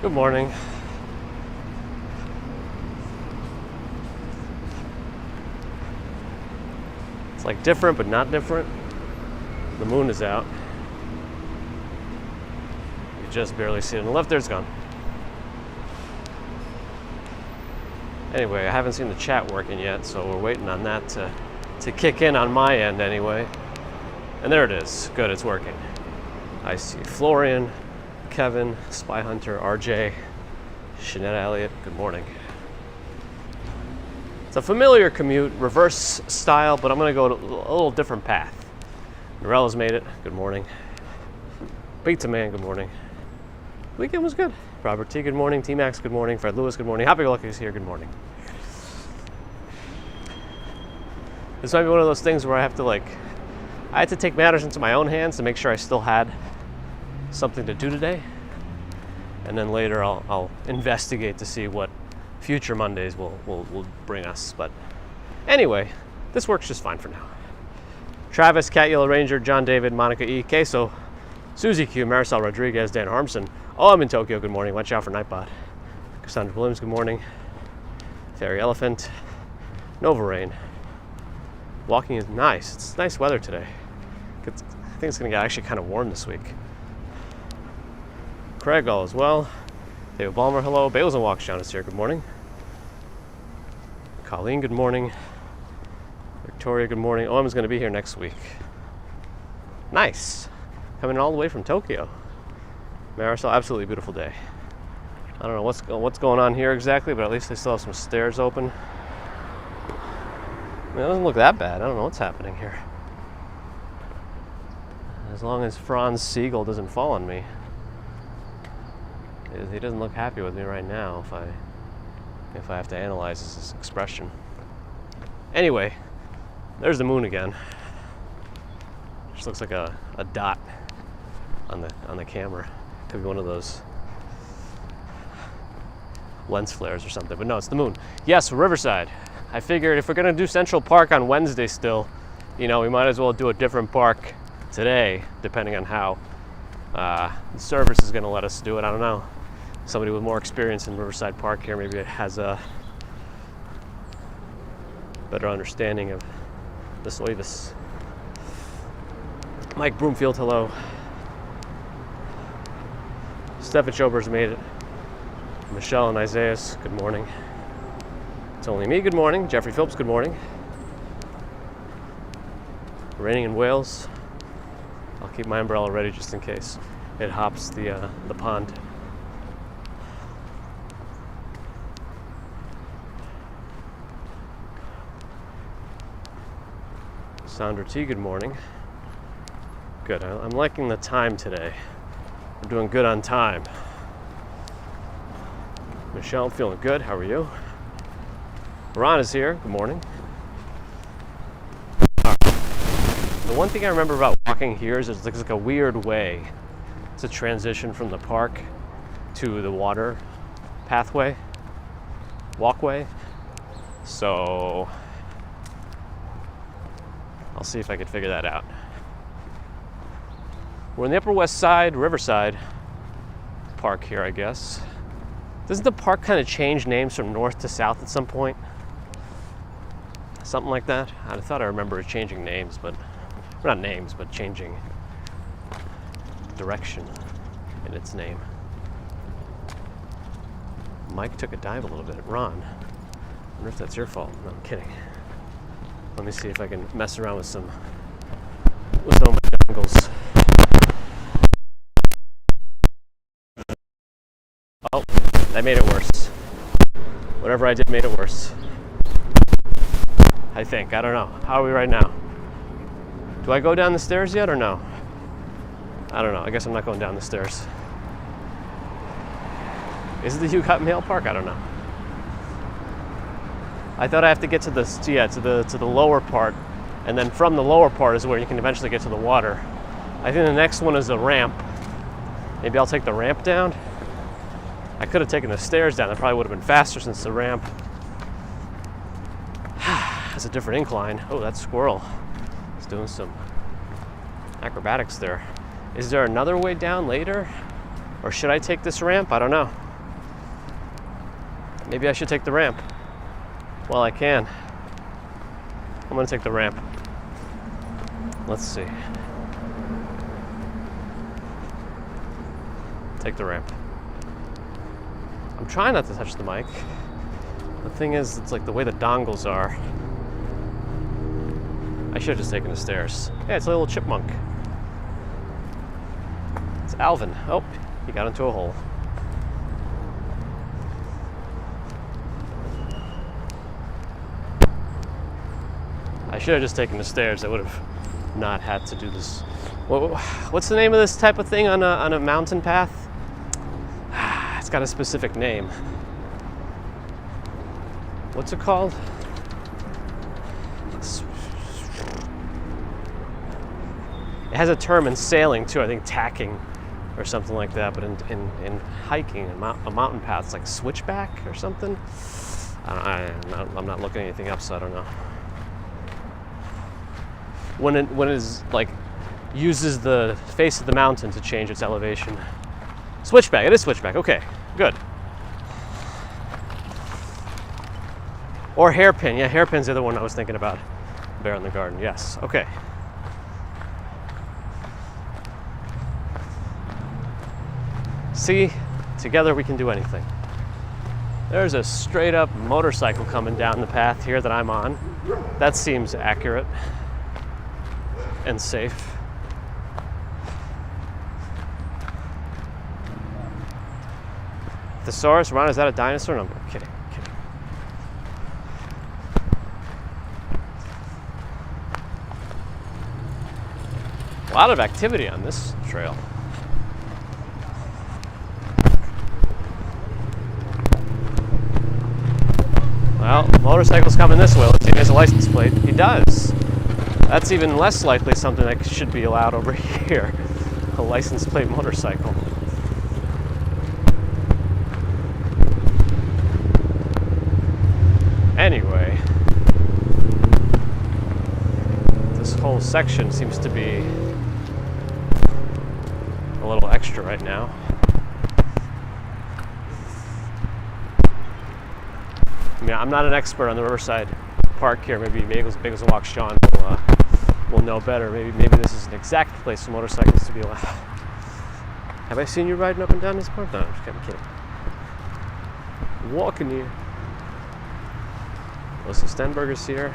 Good morning. It's like different, but not different. The moon is out. You just barely see it on the left. There's gone. Anyway, I haven't seen the chat working yet, so we're waiting on that to kick in on my end anyway. And there it is. Good, it's working. I see Florian, Kevin, Spy Hunter, RJ, Shanetta Elliott. Good morning. It's a familiar commute, reverse style, but I'm going to go a little different path. Norella's made it. Good morning. Pizza Man. Good morning. Weekend was good. Robert T. Good morning. T Max. Good morning. Fred Lewis. Good morning. Happy Lucky is here. Good morning. This might be one of those things where I had to take matters into my own hands to make sure I still had something to do today, and then later I'll investigate to see what future Mondays will bring us. But anyway, this works just fine for now. Travis, Cat Yellow Ranger, John David, Monica E, Queso, Susie Q, Marisol Rodriguez, Dan Harmson. Oh, I'm in Tokyo. Good morning. Watch out for Nightbot. Cassandra Williams. Good morning. Fairy Elephant. Nova Rain. Walking is nice. It's nice weather today. I think it's going to get actually kind of warm this week. Craig, all as well. David Ballmer, hello. Bales and Walks, John is here. Good morning. Colleen, good morning. Victoria, good morning. OM is going to be here next week. Nice. Coming all the way from Tokyo. Marisol, absolutely beautiful day. I don't know what's going on here exactly, but at least they still have some stairs open. I mean, it doesn't look that bad. I don't know what's happening here. As long as Franz Siegel doesn't fall on me. He doesn't look happy with me right now if I have to analyze his expression. Anyway, there's the moon again. Just looks like a dot on the camera. Could be one of those lens flares or something, but no, it's the moon. Yes, Riverside. I figured if we're gonna do Central Park on Wednesday still, we might as well do a different park today, depending on how the service is gonna let us do it. I don't know. Somebody with more experience in Riverside Park here maybe has a better understanding of the service. Mike Broomfield, hello. Stefan Schober's made it. Michelle and Isaiah, good morning. It's only me, good morning. Jeffrey Phillips, good morning. Raining in Wales. I'll keep my umbrella ready just in case it hops the pond. Sandra T, good morning. Good, I'm liking the time today. We're doing good on time. Michelle, I'm feeling good. How are you? Ron is here. Good morning. The one thing I remember about walking here is it's like a weird way to transition from the park to the water walkway. So I'll see if I can figure that out. We're in the Upper West Side, Riverside Park here, I guess. Doesn't the park kind of change names from north to south at some point? Something like that? I thought I remember it changing names, but not names, but changing direction in its name. Mike took a dive a little bit. Ron, I wonder if that's your fault. No, I'm kidding. Let me see if I can mess around with some of my angles. Oh, that made it worse. Whatever I did made it worse. I think. I don't know. How are we right now? Do I go down the stairs yet or no? I don't know. I guess I'm not going down the stairs. Is it the Hugh Mail Park? I don't know. I thought I have to get to the lower part, and then from the lower part is where you can eventually get to the water. I think the next one is a ramp. Maybe I'll take the ramp down. I could have taken the stairs down. That probably would have been faster since the ramp has a different incline. Oh, that squirrel is doing some acrobatics there. Is there another way down later? Or should I take this ramp? I don't know. Maybe I should take the ramp while I can. I'm gonna take the ramp. Let's see. Take the ramp. I'm trying not to touch the mic. The thing is, it's like the way the dongles are. I should have just taken the stairs. Yeah, it's a little chipmunk. It's Alvin. Oh, he got into a hole. I should have just taken the stairs. I would have not had to do this. What's the name of this type of thing on a mountain path? It's got a specific name. What's it called? It has a term in sailing too. I think tacking or something like that. But in hiking and a mountain path, it's like switchback or something. I'm not looking anything up, so I don't know. When it is like uses the face of the mountain to change its elevation. Switchback. It is switchback. Okay, good. Or hairpin. Yeah, hairpin's the other one I was thinking about. Bear in the garden. Yes. Okay. See, together we can do anything. There's a straight up motorcycle coming down the path here that I'm on. That seems accurate and safe. Thesaurus, Ron, is that a dinosaur? No, I'm kidding. A lot of activity on this trail. Well, motorcycle's coming this way. Let's see if he has a license plate. He does. That's even less likely something that should be allowed over here. A license plate motorcycle. Anyway, this whole section seems to be a little extra right now. I mean, I'm not an expert on the Riverside Park here. Maybe Bagels and Walk Sean will know better. Maybe this is an exact place for motorcycles to be allowed. Have I seen you riding up and down this park? No, I'm just kidding. Walking here. Listen, Stenberger's here.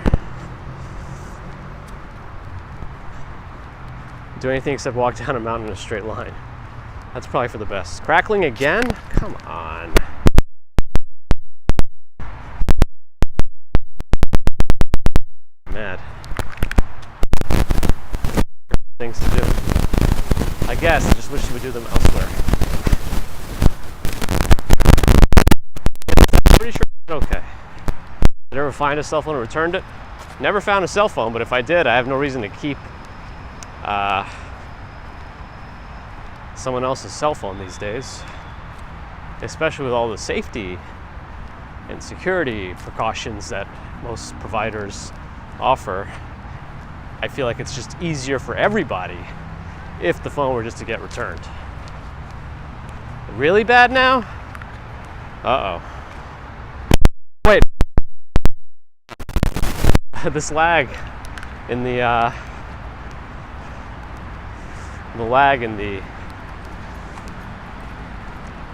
Do anything except walk down a mountain in a straight line. That's probably for the best. Crackling again? Come on. Mad. Things to do. I guess. I just wish you would do them elsewhere. I'm pretty sure it's okay. Did I ever find a cell phone and returned it? Never found a cell phone, but if I did, I have no reason to keep someone else's cell phone these days, especially with all the safety and security precautions that most providers offer. I feel like it's just easier for everybody if the phone were just to get returned. Really bad now? Uh-oh. Wait. This lag in the lag in the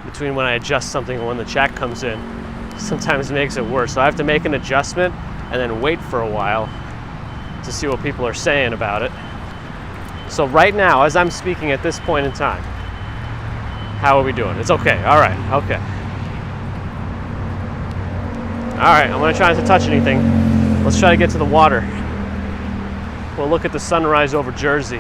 between when I adjust something and when the chat comes in sometimes makes it worse. So I have to make an adjustment and then wait for a while to see what people are saying about it. So right now, as I'm speaking at this point in time, how are we doing? It's okay. All right. Okay. All right. I'm going to try not to touch anything. Let's try to get to the water. We'll look at the sunrise over Jersey.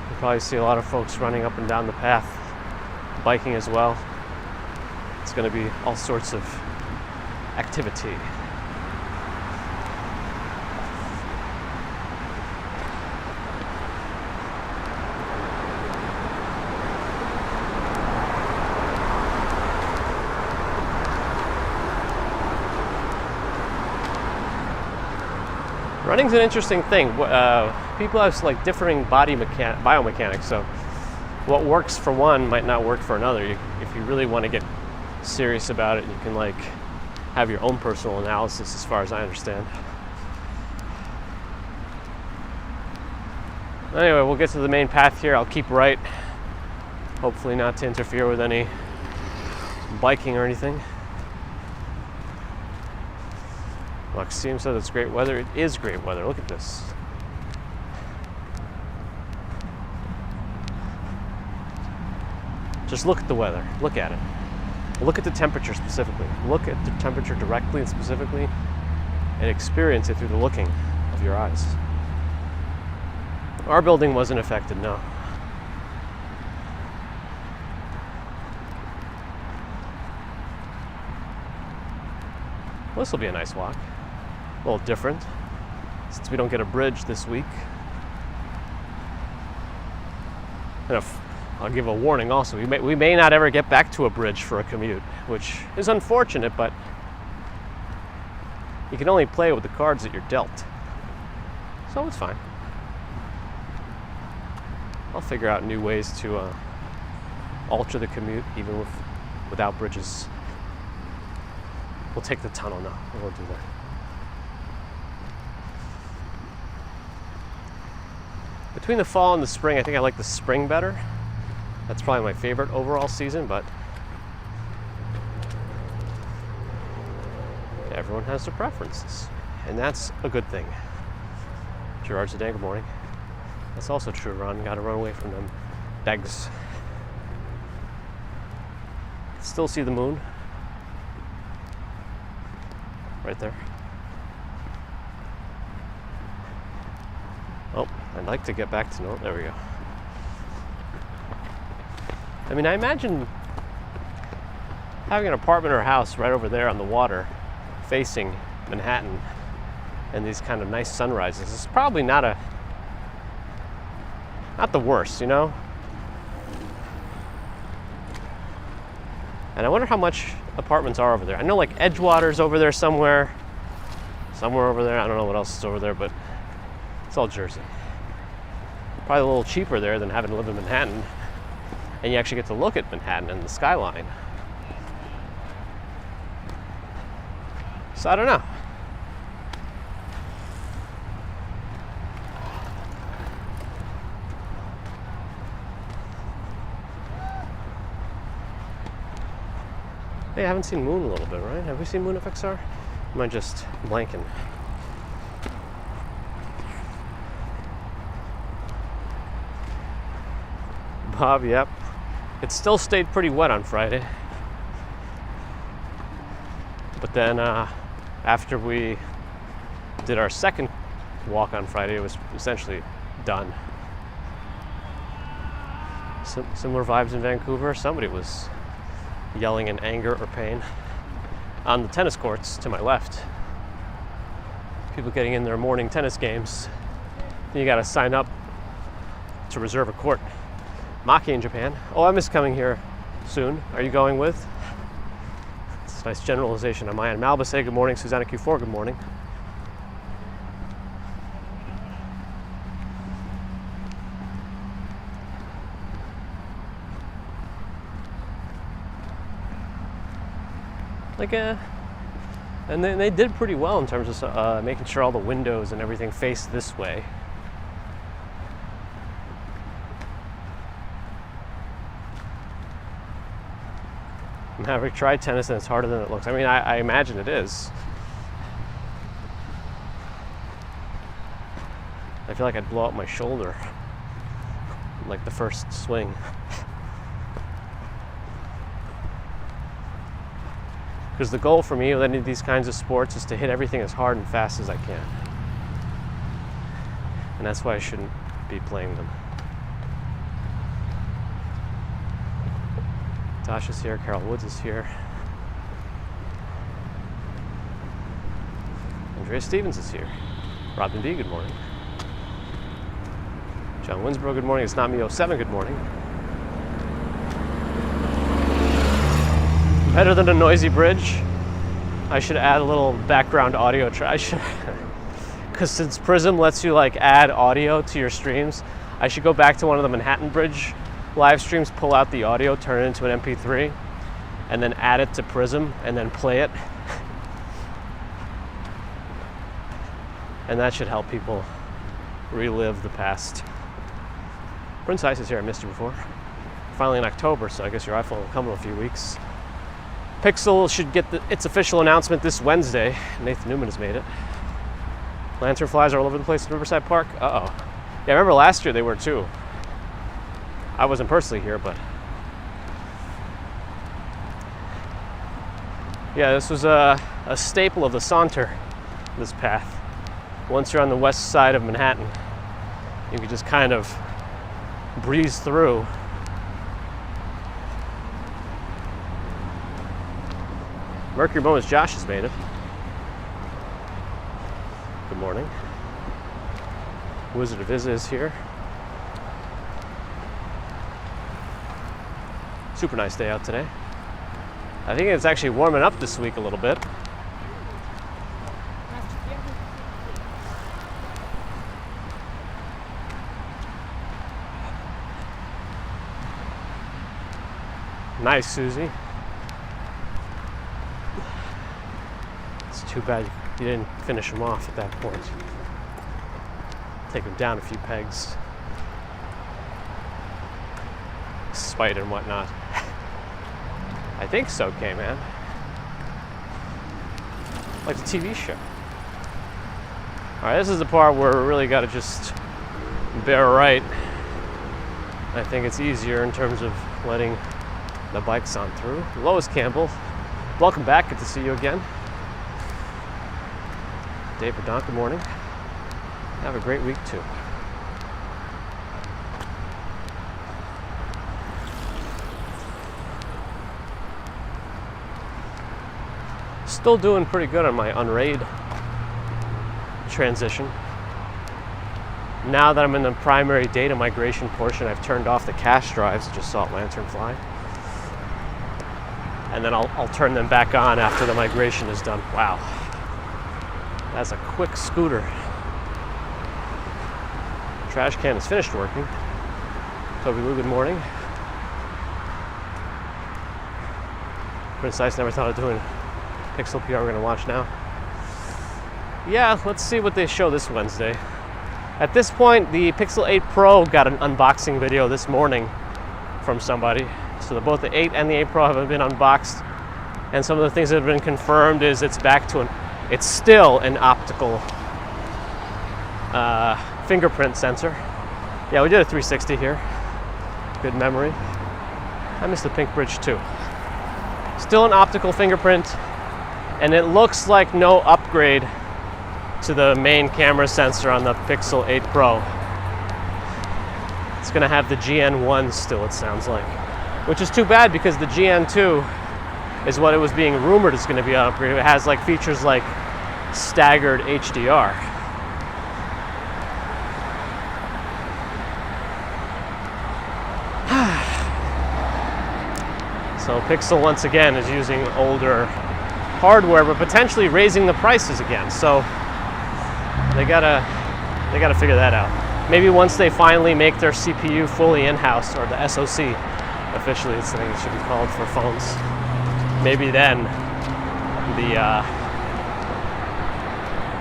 You'll probably see a lot of folks running up and down the path, biking as well. It's going to be all sorts of activity. Running's an interesting thing. people have like differing biomechanics, so what works for one might not work for another. If you really want to get serious about it, you can like have your own personal analysis, as far as I understand. Anyway, we'll get to the main path here. I'll keep right, hopefully not to interfere with any biking or anything. Maxime said it's great weather. It is great weather. Look at this. Just look at the weather. Look at it. Look at the temperature specifically. Look at the temperature directly and specifically, and experience it through the looking of your eyes. Our building wasn't affected, no. Well, this will be a nice walk. A little different, since we don't get a bridge this week. And I'll give a warning also. We may not ever get back to a bridge for a commute, which is unfortunate, but you can only play with the cards that you're dealt. So it's fine. I'll figure out new ways to alter the commute, even without bridges. We'll take the tunnel now. We won't do that. Between the fall and the spring, I think I like the spring better. That's probably my favorite overall season, but everyone has their preferences, and that's a good thing. Gerard Zidane, good morning. That's also true, Ron. Gotta run away from them begs. Still see the moon. Right there. Oh, I'd like to get back to no. There we go. I mean, I imagine having an apartment or a house right over there on the water, facing Manhattan, and these kind of nice sunrises is probably not the worst, you know? And I wonder how much apartments are over there. I know like Edgewater's over there somewhere over there. I don't know what else is over there, but it's all Jersey. Probably a little cheaper there than having to live in Manhattan. And you actually get to look at Manhattan and the skyline. So I don't know. Hey, I haven't seen Moon a little bit, right? Have we seen Moon FXR? Am I just blanking? Bob, yep. It still stayed pretty wet on Friday. But then after we did our second walk on Friday, it was essentially done. Similar vibes in Vancouver. Somebody was yelling in anger or pain on the tennis courts to my left. People getting in their morning tennis games. You gotta sign up to reserve a court. Maki in Japan. Oh, I miss coming here soon. Are you going with? It's a nice generalization on my end. Malba say good morning. Susanna Q4, good morning. And they did pretty well in terms of making sure all the windows and everything face this way. Maverick tried tennis and it's harder than it looks. I mean, I imagine it is. I feel like I'd blow out my shoulder like the first swing. Because the goal for me with any of these kinds of sports is to hit everything as hard and fast as I can. And that's why I shouldn't be playing them. Tasha's here, Carol Woods is here. Andrea Stevens is here. Robin B, good morning. John Winsborough, good morning. It's not me 07, good morning. Better than a noisy bridge. I should add a little background audio. Because because since Prism lets you like add audio to your streams, I should go back to one of the Manhattan Bridge live streams, pull out the audio, turn it into an MP3, and then add it to Prism and then play it. And that should help people relive the past. Prince Ice is here, I missed you before. Finally in October, so I guess your iPhone will come in a few weeks. Pixel should get its official announcement this Wednesday. Nathan Newman has made it. Lanternflies are all over the place in Riverside Park. Uh-oh. Yeah, I remember last year they were too. I wasn't personally here, but yeah, this was a staple of the saunter, this path. Once you're on the west side of Manhattan, you can just kind of breeze through. Mercury Moments Josh has made it. Good morning. Wizard of Iz is here. Super nice day out today. I think it's actually warming up this week a little bit. Nice, Susie. It's too bad you didn't finish him off at that point. Take him down a few pegs. Spite and whatnot. I think so, K-Man. Like the TV show. Alright, this is the part where we really got to just bear right. I think it's easier in terms of letting the bikes on through. Lois Campbell, welcome back. Good to see you again. Dave Verdonk, good morning. Have a great week too. Still doing pretty good on my Unraid transition. Now that I'm in the primary data migration portion, I've turned off the cache drives. Just saw Lanternfly. And then I'll turn them back on after the migration is done. Wow. That's a quick scooter. Trash can is finished working. Toby Lou, good morning. Prince Ice never thought of doing Pixel PR. We're gonna watch now. Yeah, let's see what they show this Wednesday. At this point, the Pixel 8 Pro got an unboxing video this morning from somebody. So both the 8 and the 8 Pro have been unboxed. And some of the things that have been confirmed is it's back to it's still an optical fingerprint sensor. Yeah, we did a 360 here. Good memory. I missed the pink bridge too. Still an optical fingerprint, and it looks like no upgrade to the main camera sensor on the Pixel 8 Pro. It's gonna have the GN1 still, it sounds like. Which is too bad because the GN2 is what it was being rumored is gonna be upgraded. It has like features like staggered HDR. So Pixel once again is using older hardware, but potentially raising the prices again. So they gotta figure that out. Maybe once they finally make their CPU fully in-house, or the SoC, officially it's the thing it should be called for phones. Maybe then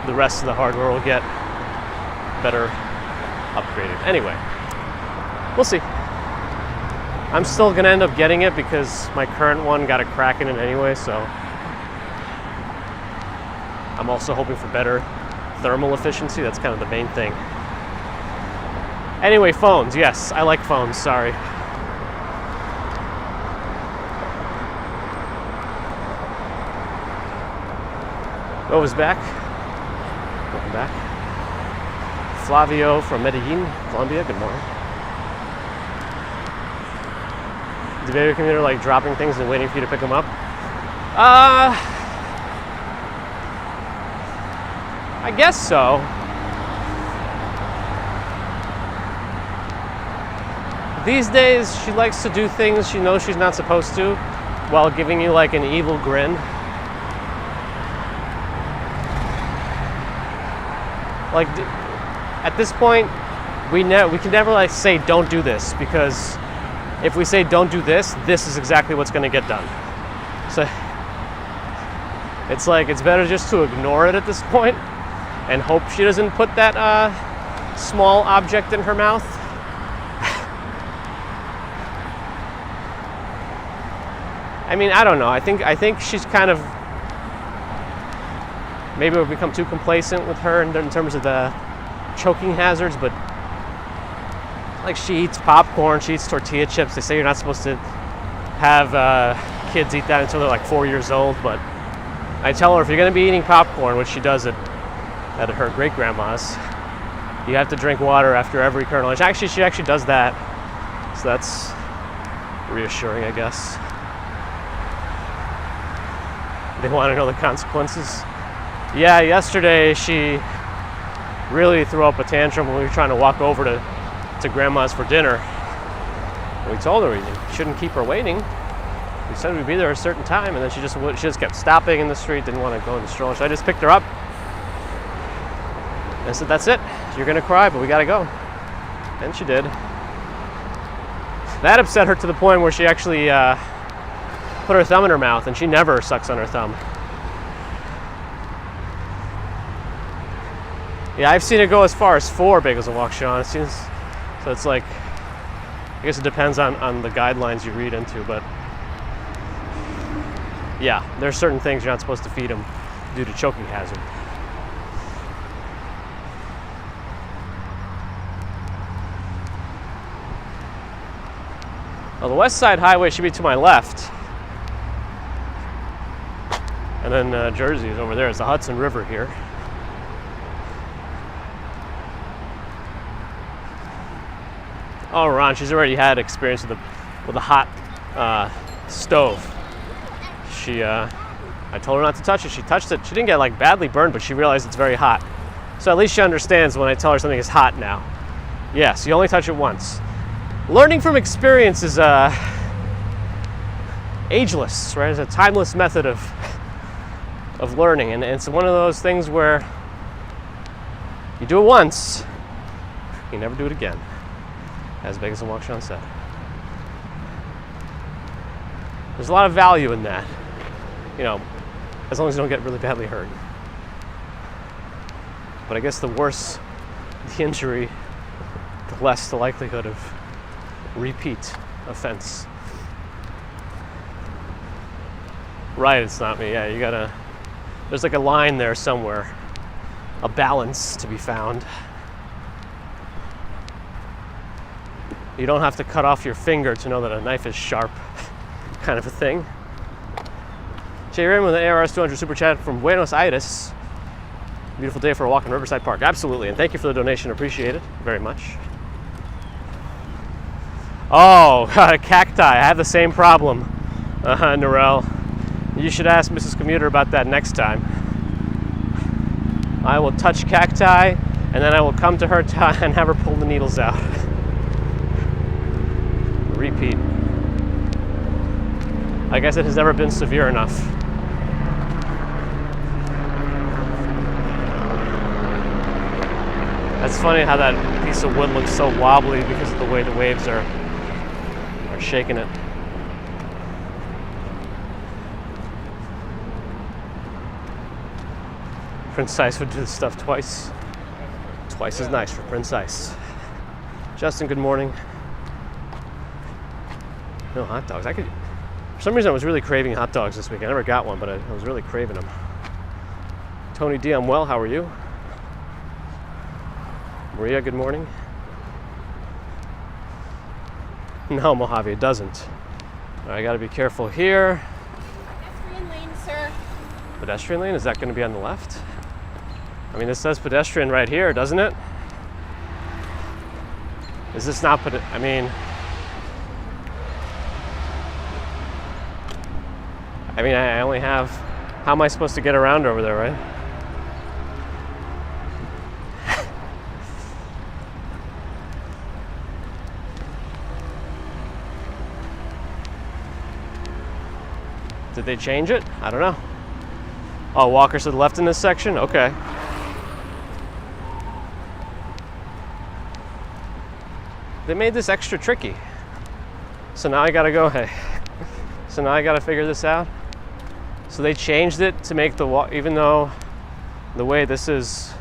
the rest of the hardware will get better upgraded. Anyway, we'll see. I'm still gonna end up getting it because my current one got a crack in it anyway, so I'm also hoping for better thermal efficiency. That's kind of the main thing. Anyway, phones. Yes, I like phones, sorry. Nova's back. Welcome back. Flavio from Medellin, Colombia, good morning. The video community like dropping things and waiting for you to pick them up? I guess so. These days, she likes to do things she knows she's not supposed to while giving you like an evil grin. like at this point, we can never like say don't do this, because if we say don't do this, this is exactly what's going to get done. So it's like it's better just to ignore it at this point and hope she doesn't put that small object in her mouth. I mean, I don't know. I think she's kind of, maybe we've become too complacent with her in terms of the choking hazards, but like she eats popcorn, she eats tortilla chips. They say you're not supposed to have kids eat that until they're like 4 years old, but I tell her if you're going to be eating popcorn, which she does at her great-grandma's, you have to drink water after every kernel. She actually does that, so that's reassuring, I guess. They want to know the consequences. Yeah, yesterday she really threw up a tantrum when we were trying to walk over to Grandma's for dinner. We told her we shouldn't keep her waiting. We said we'd be there at a certain time, and then she just kept stopping in the street, didn't want to go in the stroller. So I just picked her up and I said, that's it. You're going to cry, but we got to go. And she did. That upset her to the point where she actually put her thumb in her mouth, and she never sucks on her thumb. Yeah, I've seen it go as far as 4 bagels a walk, Sean. So it's like, I guess it depends on the guidelines you read into, but yeah, there's certain things you're not supposed to feed them due to choking hazard. Well, the West Side Highway should be to my left. And then Jersey is over there. It's the Hudson River here. Oh, Ron, she's already had experience with a hot stove. I told her not to touch it. She touched it. She didn't get like badly burned, but she realized it's very hot. So at least she understands when I tell her something is hot now. Yes, you only touch it once. Learning from experience is ageless, right? It's a timeless method of learning, and it's one of those things where you do it once, you never do it again, as Vegas and Walk Sean said. There's a lot of value in that, you know, as long as you don't get really badly hurt. But I guess the worse the injury, the less the likelihood of repeat offense. Right, it's not me. Yeah, you gotta, there's like a line there somewhere, a balance to be found. You don't have to cut off your finger to know that a knife is sharp, kind of a thing. Jay Raymond with the ARS 200 Super Chat from Buenos Aires. Beautiful day for a walk in Riverside Park. Absolutely, and thank you for the donation. Appreciate it very much. Oh, cacti. I have the same problem, Narelle. You should ask Mrs. Commuter about that next time. I will touch cacti, and then I will come to her and have her pull the needles out. Repeat. I guess it has never been severe enough. That's funny how that piece of wood looks so wobbly because of the way the waves are shaking it. Prince Ice would do this stuff twice as nice for Prince Ice. Justin, good morning. No hot dogs. For some reason I was really craving hot dogs this week. I never got one, but I was really craving them. Tony D, I'm well. How are you? Maria, good morning. No, Mojave, it doesn't. All right, I gotta be careful here. Pedestrian lane, sir. Pedestrian lane? Is that gonna be on the left? I mean, this says pedestrian right here, doesn't it? Is this not I mean, I only have, how am I supposed to get around over there, right? Did they change it? I don't know. Oh, walkers to the left in this section? Okay. They made this extra tricky. So now I gotta go, hey. So now I gotta figure this out. So they changed it to make the walk, even though the way this is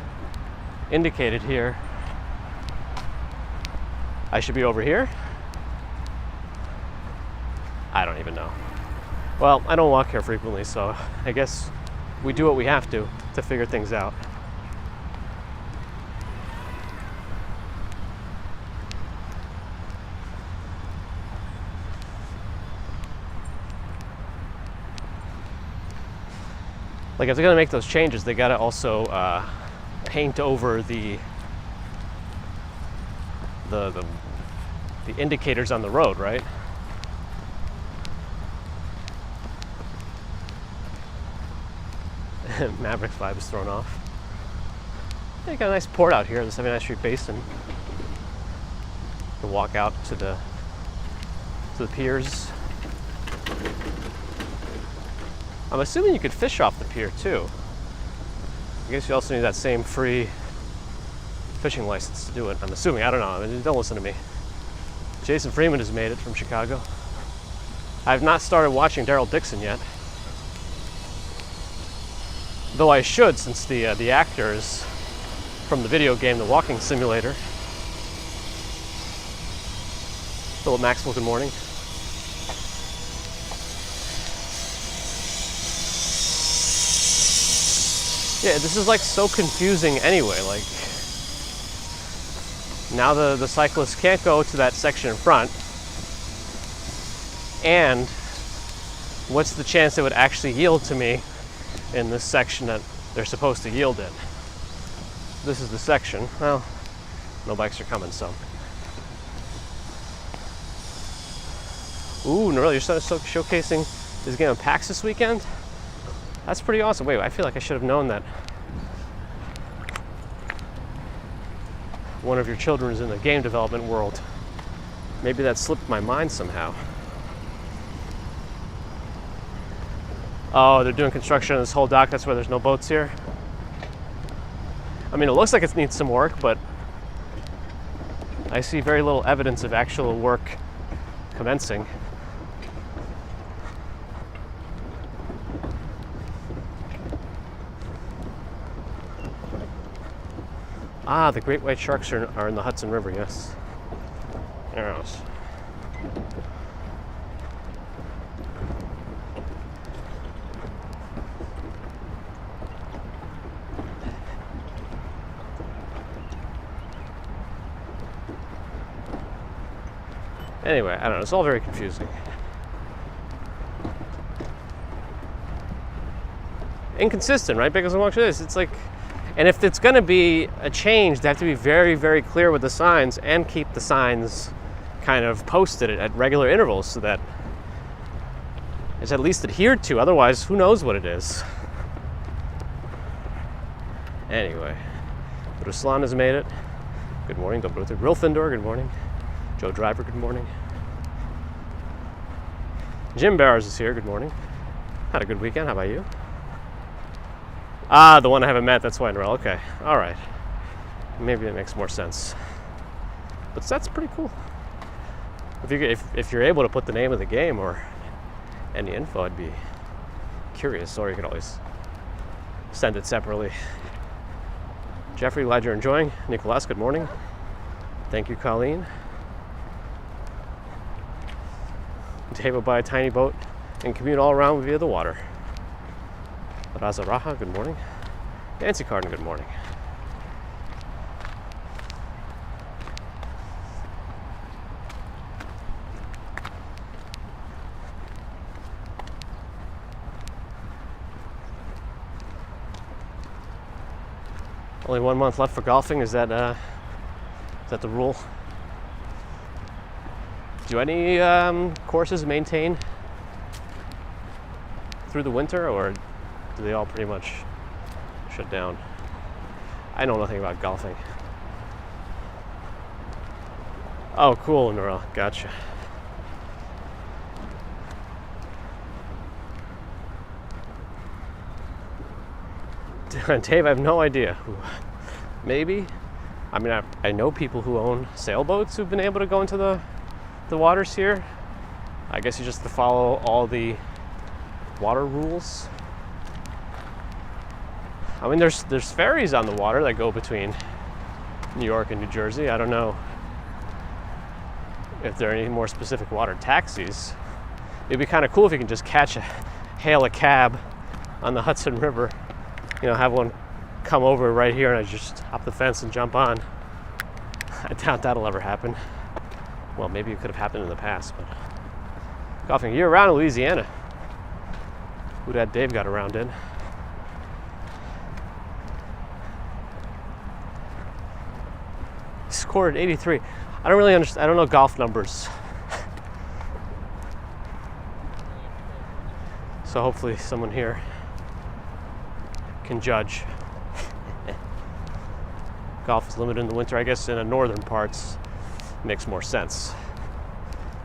indicated here, I should be over here. I don't even know. Well, I don't walk here frequently, so I guess we do what we have to figure things out. Like if they're gonna make those changes, they gotta also paint over the indicators on the road, right? Mavericks vibe is thrown off. They got a nice port out here, the 79th Street Basin. To walk out to the piers. I'm assuming you could fish off the pier too. I guess you also need that same free fishing license to do it. I'm assuming. I don't know. I mean, don't listen to me. Jason Freeman has made it from Chicago. I've not started watching Daryl Dixon yet. Though I should, since the actors from the video game The Walking Simulator. Philip Maxwell, good morning. Yeah, this is like so confusing anyway. Like, now the cyclists can't go to that section in front. And what's the chance they would actually yield to me in this section that they're supposed to yield in? This is the section. Well, no bikes are coming, so. Ooh, no, really, you're showcasing this game on PAX this weekend? That's pretty awesome. Wait, I feel like I should have known that one of your children is in the game development world. Maybe that slipped my mind somehow. Oh, they're doing construction on this whole dock. That's why there's no boats here. I mean, it looks like it needs some work, but I see very little evidence of actual work commencing. Ah, the great white sharks are in the Hudson River, yes. Yes. Anyway, I don't know, it's all very confusing. Inconsistent, right? Because I'm watching this, it's like, and if it's gonna be a change, they have to be very, very clear with the signs and keep the signs kind of posted at regular intervals so that it's at least adhered to. Otherwise, who knows what it is. Anyway, Ruslan has made it. Good morning. Dobrotur Grilfindor, good morning. Joe Driver, good morning. Jim Barrows is here, good morning. Had a good weekend, how about you? Ah, the one I haven't met, that's why, Norel. Okay, all right. Maybe it makes more sense. But that's pretty cool. If you're able to put the name of the game or any info, I'd be curious, or you could always send it separately. Jeffrey, glad you're enjoying. Nicolas, good morning. Thank you, Colleen. Dave will buy a tiny boat and commute all around via the water. Raza Raha, good morning. Nancy Carden, good morning. Only 1 month left for golfing. Is that the rule? Do any courses maintain through the winter, or do they all pretty much shut down? I know nothing about golfing. Oh, cool, Norel. Gotcha. Dave, I have no idea. Maybe. I mean, I know people who own sailboats who've been able to go into the waters here. I guess you just have to follow all the water rules. I mean, there's ferries on the water that go between New York and New Jersey. I don't know if there are any more specific water taxis. It'd be kind of cool if you can just hail a cab on the Hudson River. You know, have one come over right here and I just hop the fence and jump on. I doubt that'll ever happen. Well, maybe it could have happened in the past, but golfing year-round in Louisiana. Who that Dave got around in. Scored 83. I don't really understand. I don't know golf numbers. So hopefully someone here can judge. Golf is limited in the winter. I guess in the northern parts makes more sense.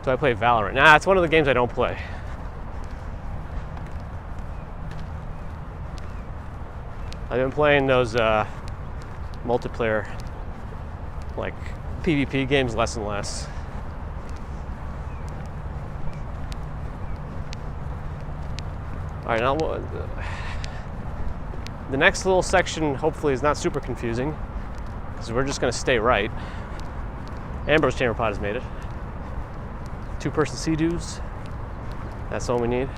Do I play Valorant? Nah, it's one of the games I don't play. I've been playing those multiplayer, like PvP games less and less. All right, now the next little section hopefully is not super confusing because we're just going to stay right. Ambrose Chamber Pod has made it. 2-person Sea-Doos. That's all we need.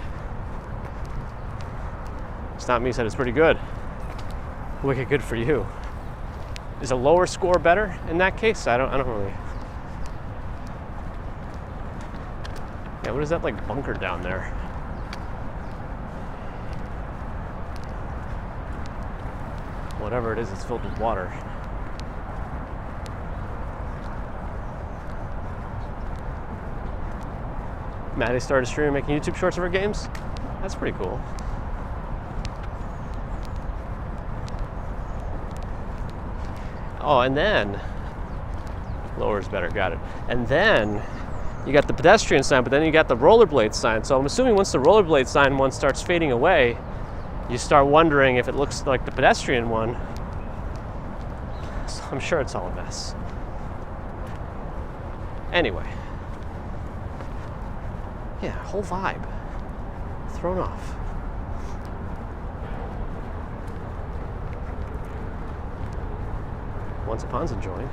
It's not me said it's pretty good. Wicked good for you. Is a lower score better in that case? I don't really. Yeah, what is that like bunker down there? Whatever it is, it's filled with water. Maddie started streaming making YouTube shorts of her games. That's pretty cool. Oh, and then lower is better, got it. And then you got the pedestrian sign, but then you got the rollerblade sign. So I'm assuming once the rollerblade sign one starts fading away, you start wondering if it looks like the pedestrian one. So I'm sure it's all a mess. Anyway. Yeah, whole vibe thrown off. Once Upon's enjoying.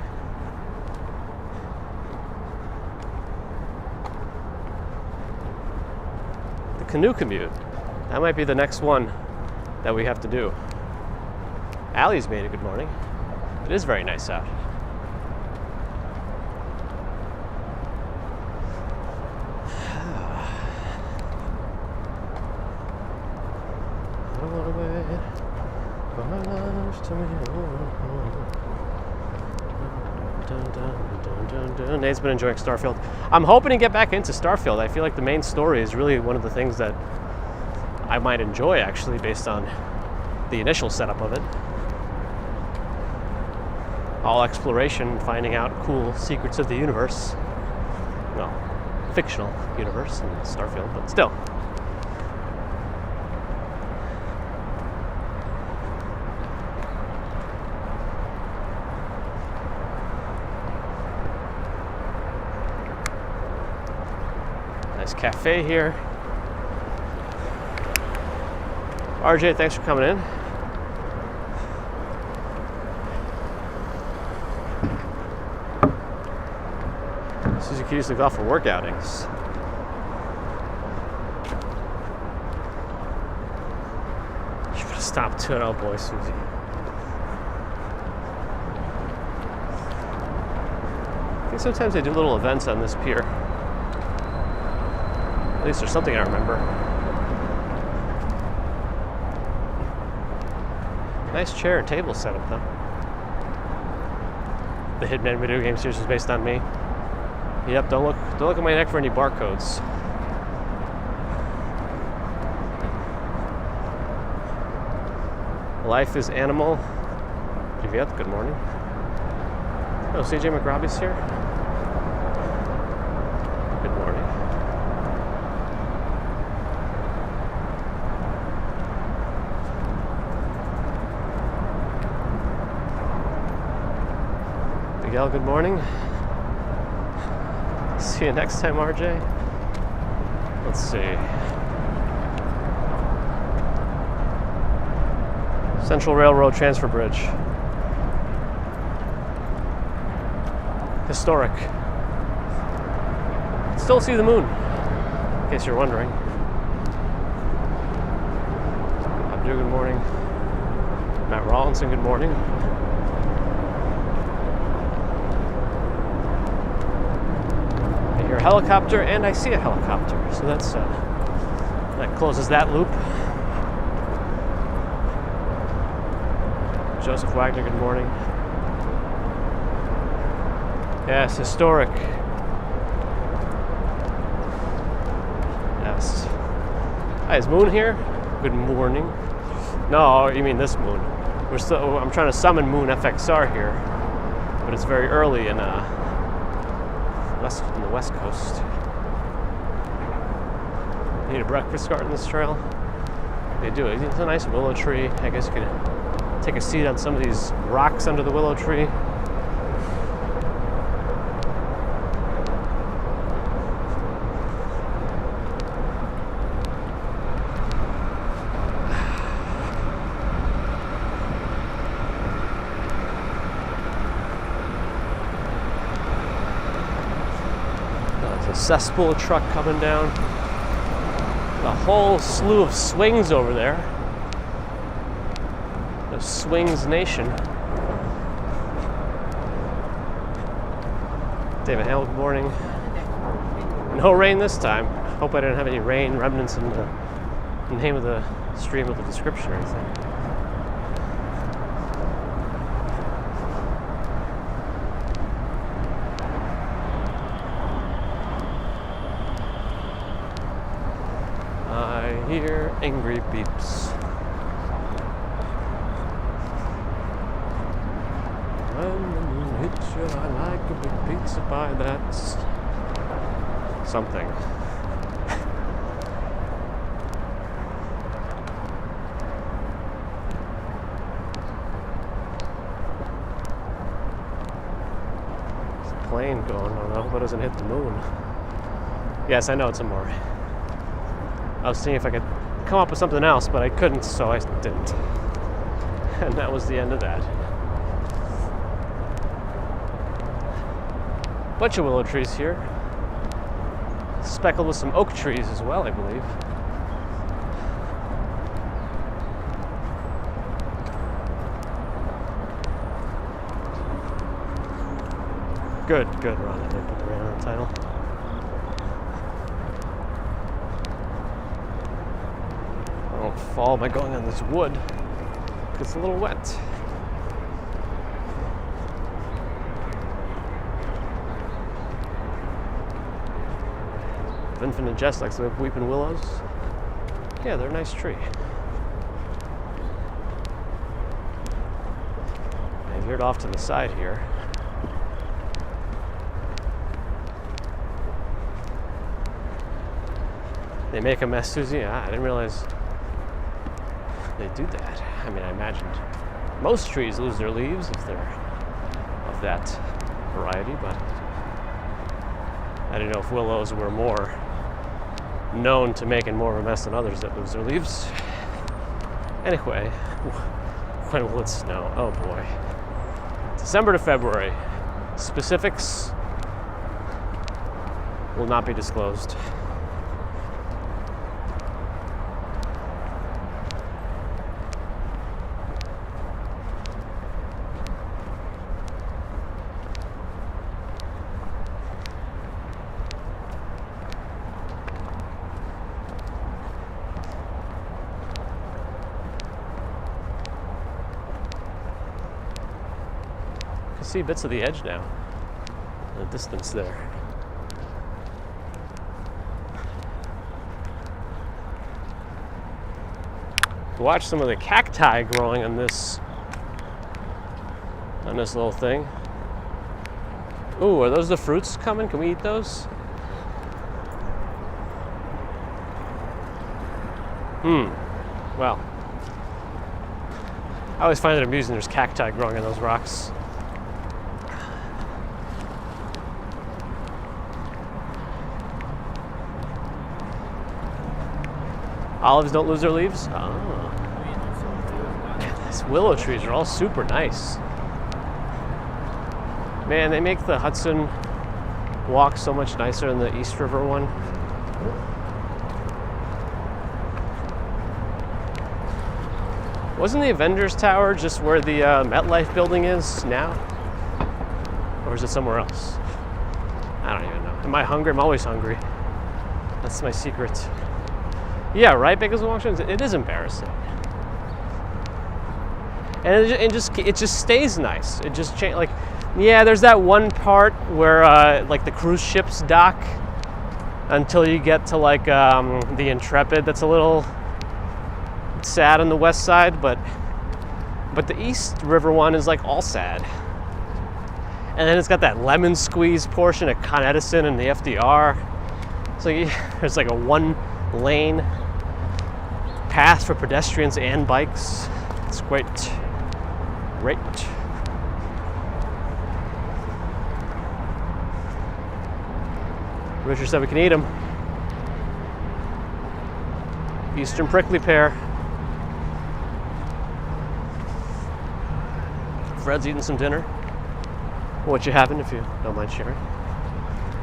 The canoe commute. That might be the next one that we have to do. Allie's made a good morning. It is very nice out. Nate's been enjoying Starfield. I'm hoping to get back into Starfield. I feel like the main story is really one of the things that I might enjoy, actually, based on the initial setup of it. All exploration, finding out cool secrets of the universe. Well, fictional universe in Starfield, but still. Nice cafe here. RJ, thanks for coming in. Susie could use the golf for work outings. You put a stop to it, oh boy, Susie. I think sometimes they do little events on this pier. At least there's something I remember. Nice chair and table setup, though. The Hitman video game series is based on me. Yep, don't look at my neck for any barcodes. Life is Animal. Juviet, good morning. Oh, CJ McRobbie's here. Good morning. Miguel, good morning. See you next time, RJ. Let's see. Central Railroad Transfer Bridge. Historic. Still see the moon, in case you're wondering. Abdu, good morning. Matt Rawlinson, good morning. I hear a helicopter and I see a helicopter, so that's that closes that loop. Joseph Wagner, good morning. Yes, historic. Yes. Hi, is Moon here? Good morning. No, you mean this Moon. I'm trying to summon Moon FXR here, but it's very early in the West Coast. Need a breakfast cart in this trail? They do. It's a nice willow tree. I guess you could take a seat on some of these rocks under the willow tree. There's a cesspool truck coming down. A whole slew of swings over there. The Swings Nation. David Hale, good morning. No rain this time. Hope I didn't have any rain remnants in the name of the stream of the description or anything. I hear angry beeps. When the moon hits you, I like a big pizza pie. That's something. There's a plane going on. I hope it doesn't hit the moon. Yes, I know it's a more. I was seeing if I could come up with something else, but I couldn't, so I didn't. And that was the end of that. Bunch of willow trees here. Speckled with some oak trees as well, I believe. Good, Ron. I didn't put the rain on the title. I won't fall by going on this wood. It's a little wet. Infinite Jest likes the weeping willows. Yeah, they're a nice tree. I veered off to the side here. They make a mess, Susie? I didn't realize they do that. I mean, I imagined most trees lose their leaves if they're of that variety, but I didn't know if willows were more known to making more of a mess than others that lose their leaves. Anyway, when will it snow? Oh boy. December to February. Specifics will not be disclosed. See bits of the edge now in the distance there. Watch some of the cacti growing on this little thing. Ooh, are those the fruits coming? Can we eat those? Well, I always find it amusing there's cacti growing on those rocks. Olives don't lose their leaves? Oh. Man, these willow trees are all super nice. Man, they make the Hudson walk so much nicer than the East River one. Wasn't the Avengers Tower just where the MetLife building is now? Or is it somewhere else? I don't even know. Am I hungry? I'm always hungry. That's my secret. Yeah, right, Bakersfield Washington? It is embarrassing. And it just stays nice. It just like, yeah, there's that one part where like the cruise ships dock until you get to like the Intrepid. That's a little sad on the west side, but the East River one is like all sad. And then it's got that lemon squeeze portion at Con Edison and the FDR. So there's like a 1-lane path for pedestrians and bikes. It's great. Great. Richard said we can eat them. Eastern prickly pear. Fred's eating some dinner. What you having, if you don't mind sharing?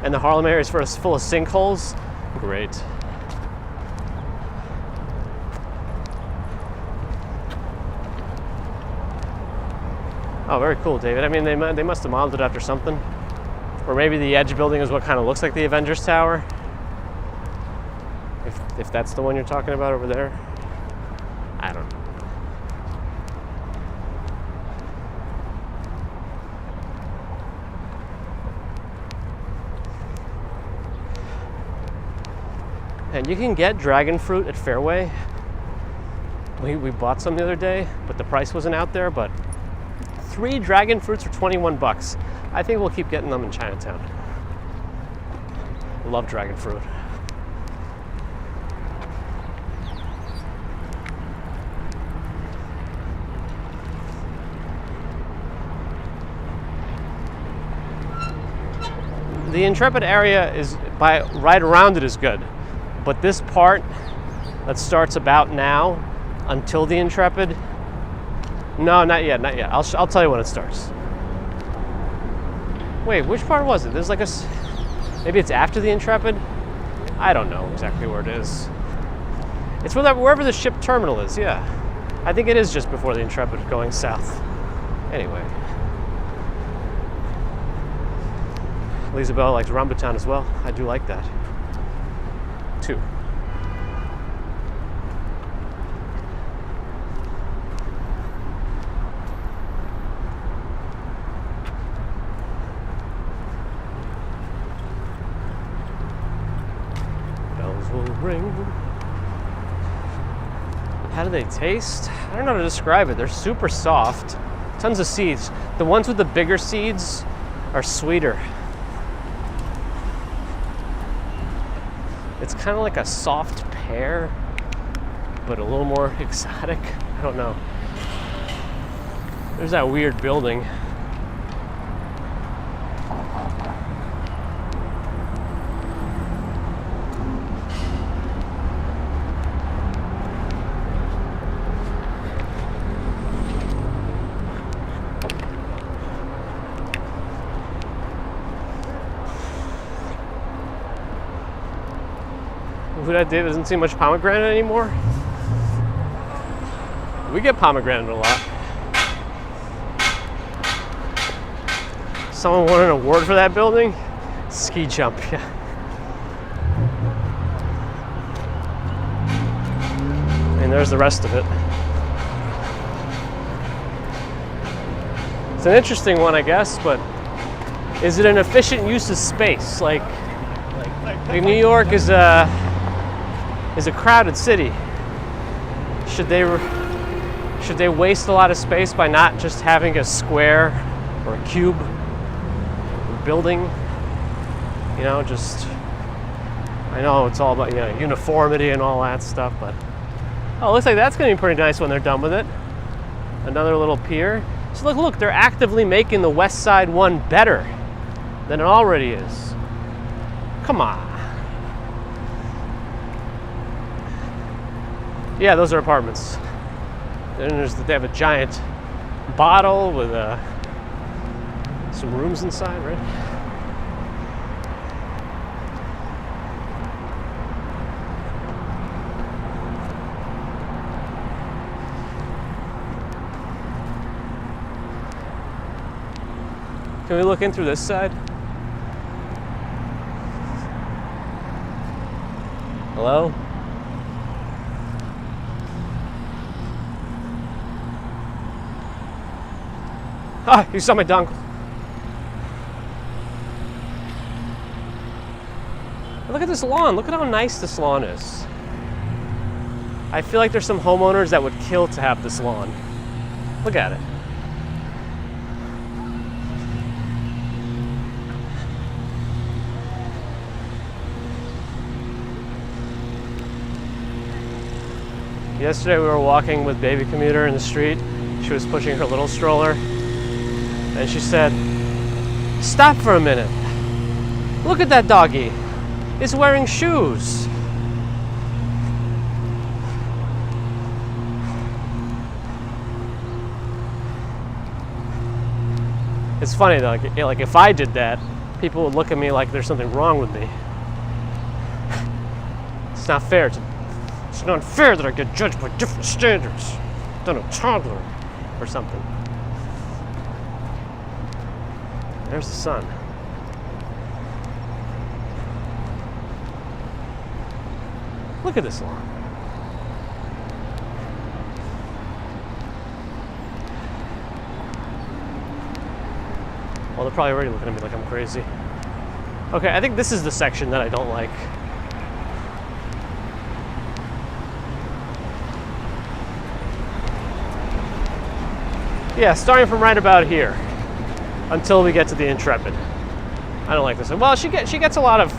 And the Harlem area is full of sinkholes. Great. Oh, very cool, David. I mean, they must have modeled it after something. Or maybe the Edge building is what kind of looks like the Avengers Tower. If that's the one you're talking about over there. I don't know. And you can get dragon fruit at Fairway. We bought some the other day, but the price wasn't out there. But 3 dragon fruits are 21 bucks. I think we'll keep getting them in Chinatown. Love dragon fruit. The Intrepid area is right around it is good. But this part that starts about now until the Intrepid, no, not yet. I'll tell you when it starts. Wait, which part was it? There's like maybe it's after the Intrepid? I don't know exactly where it is. It's wherever the ship terminal is, yeah. I think it is just before the Intrepid going south. Anyway. Lisabelle likes rambutan as well. I do like that. 2. Bells will ring. How do they taste? I don't know how to describe it. They're super soft. Tons of seeds. The ones with the bigger seeds are sweeter. It's kind of like a soft pear, but a little more exotic. I don't know. There's that weird building. That doesn't see much pomegranate anymore. We get pomegranate a lot. Someone won an award for that building? Ski jump, yeah. And there's the rest of it. It's an interesting one, I guess, but is it an efficient use of space? Like New York is a crowded city. Should they waste a lot of space by not just having a square or a cube building? You know, I know it's all about, uniformity and all that stuff, but it looks like that's going to be pretty nice when they're done with it. Another little pier. So look, they're actively making the West Side one better than it already is. Come on. Yeah, those are apartments. Then they have a giant bottle with some rooms inside, right? Can we look in through this side? Hello? Ah, you saw my dongle. Look at this lawn. Look at how nice this lawn is. I feel like there's some homeowners that would kill to have this lawn. Look at it. Yesterday we were walking with baby Commuter in the street. She was pushing her little stroller. And she said, "Stop for a minute. Look at that doggy. It's wearing shoes." It's funny though, like if I did that, people would look at me like there's something wrong with me. It's not fair. It's not fair that I get judged by different standards than a toddler or something. There's the sun. Look at this lawn. Well, they're probably already looking at me like I'm crazy. Okay, I think this is the section that I don't like. Yeah, starting from right about here until we get to the Intrepid. I don't like this one. Well, she gets a lot of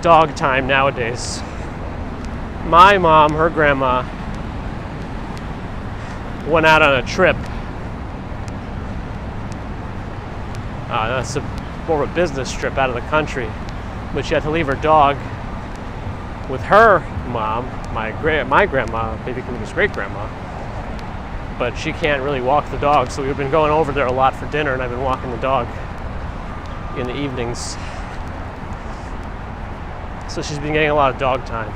dog time nowadays. My mom, her grandma, went out on a trip. That's more of a business trip out of the country, but she had to leave her dog with her mom, my grandma, baby Commuter's great grandma. But she can't really walk the dog, so we've been going over there a lot for dinner, and I've been walking the dog in the evenings. So she's been getting a lot of dog time.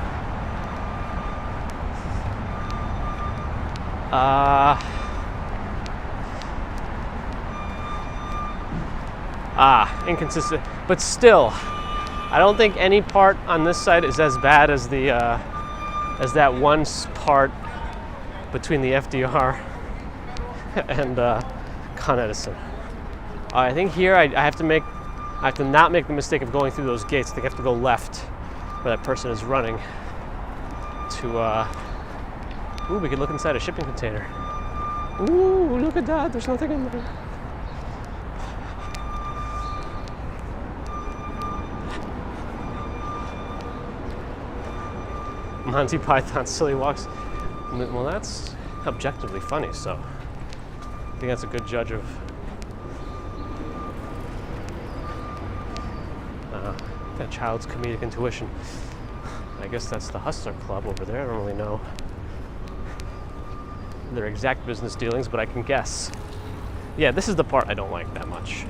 Inconsistent, but still, I don't think any part on this side is as bad as the as that one part between the FDR and Con Edison. I think here I have to not make the mistake of going through those gates. I think I have to go left where that person is running to. Ooh, we could look inside a shipping container. Ooh, look at that! There's nothing in there. Monty Python's Silly Walks. Well, that's objectively funny, so I think that's a good judge of that child's comedic intuition. I guess that's the Hustler Club over there. I don't really know their exact business dealings, but I can guess. Yeah, this is the part I don't like that much.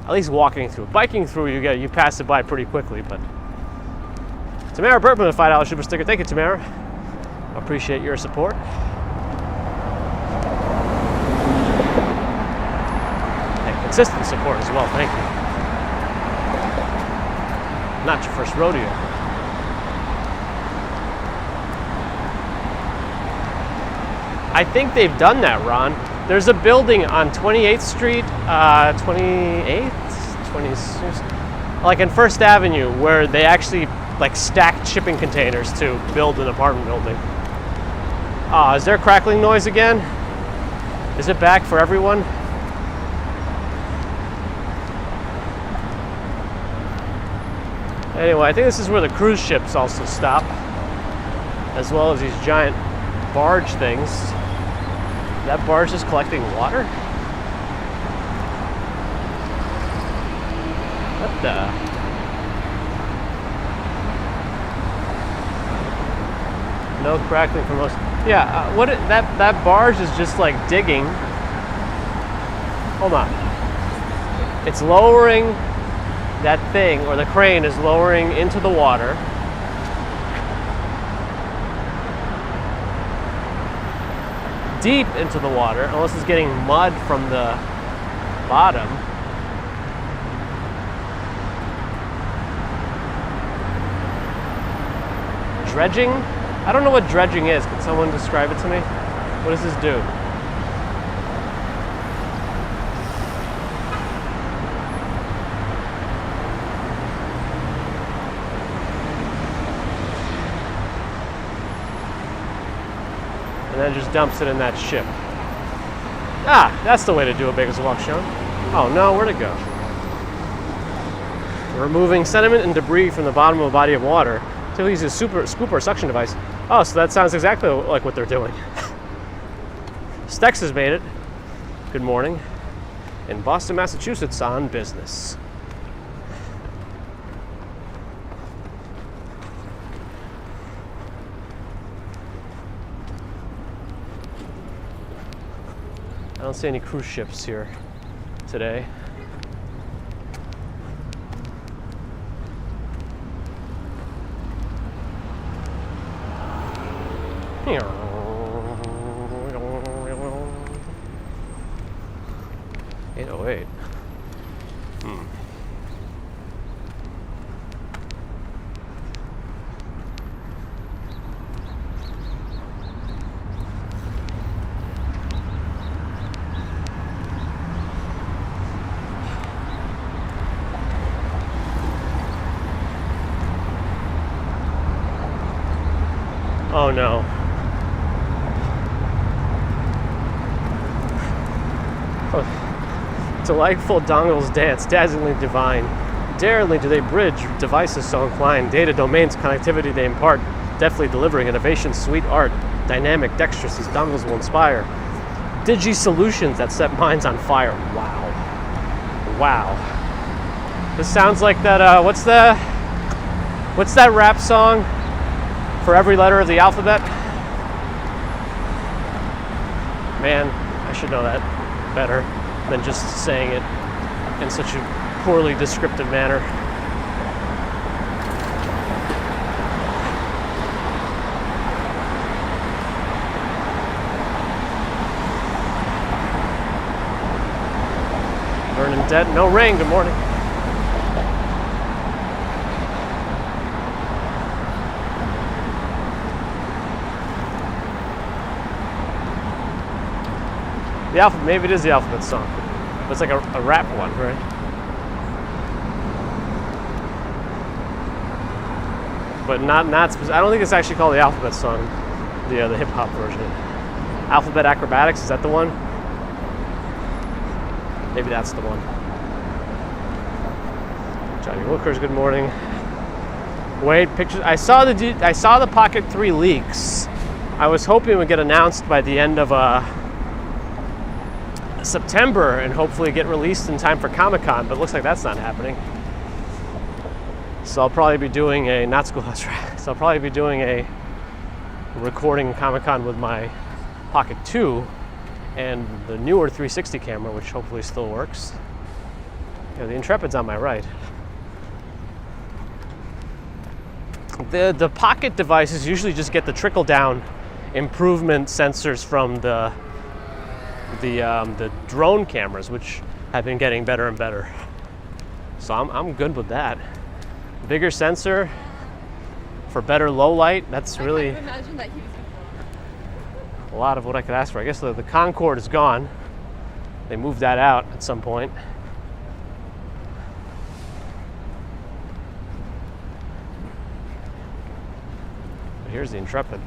At least walking through. Biking through, you pass it by pretty quickly, but Tamara Burton with a $5 super sticker. Thank you, Tamara. Appreciate your support. And consistent support as well, thank you. Not your first rodeo. I think they've done that, Ron. There's a building on 28th Street, 28th? 26th? Like in First Avenue, where they actually like stacked shipping containers to build an apartment building. Is there a crackling noise again? Is it back for everyone? Anyway, I think this is where the cruise ships also stop, as well as these giant barge things. That barge is collecting water? What the? No crackling from most. Yeah, that barge is just like digging. Hold on. It's lowering that thing, or the crane is lowering into the water. Deep into the water, unless it's getting mud from the bottom. Dredging? I don't know what dredging is. Can someone describe it to me? What does this do? And then just dumps it in that ship. Ah, that's the way to do a Baker's Walk, Sean. Oh no, where'd it go? Removing sediment and debris from the bottom of a body of water. Typically use a scoop or suction device. Oh, so that sounds exactly like what they're doing. Stex has made it. Good morning. In Boston, Massachusetts on business. I don't see any cruise ships here today. Here. 808. Oh no. Delightful dongles dance, dazzlingly divine. Daringly do they bridge devices so inclined. Data domains connectivity they impart, deftly delivering innovation, sweet art. Dynamic, dexterous, these dongles will inspire. Digi solutions that set minds on fire. Wow. Wow. This sounds like that, what's that rap song for every letter of the alphabet? Man, I should know that better than just saying it in such a poorly descriptive manner. Bernadette, no rain, good morning. The alphabet, maybe it is the alphabet song. But it's like a rap one, right? But not I don't think it's actually called the alphabet song, the hip hop version. Alphabet Acrobatics, is that the one? Maybe that's the one. Johnny Wilkers, good morning. Wait, pictures. I saw the Pocket 3 leaks. I was hoping it would get announced by the end of September and hopefully get released in time for Comic-Con, but it looks like that's not happening. So I'll probably be doing a recording Comic-Con with my Pocket 2 and the newer 360 camera, which hopefully still works. Yeah, the Intrepid's on my right. The Pocket devices usually just get the trickle-down improvement sensors from the drone cameras, which have been getting better and better. So I'm good with that. Bigger sensor for better low light. That's really a lot of what I could ask for. I guess the Concorde is gone. They moved that out at some point. But here's the Intrepid.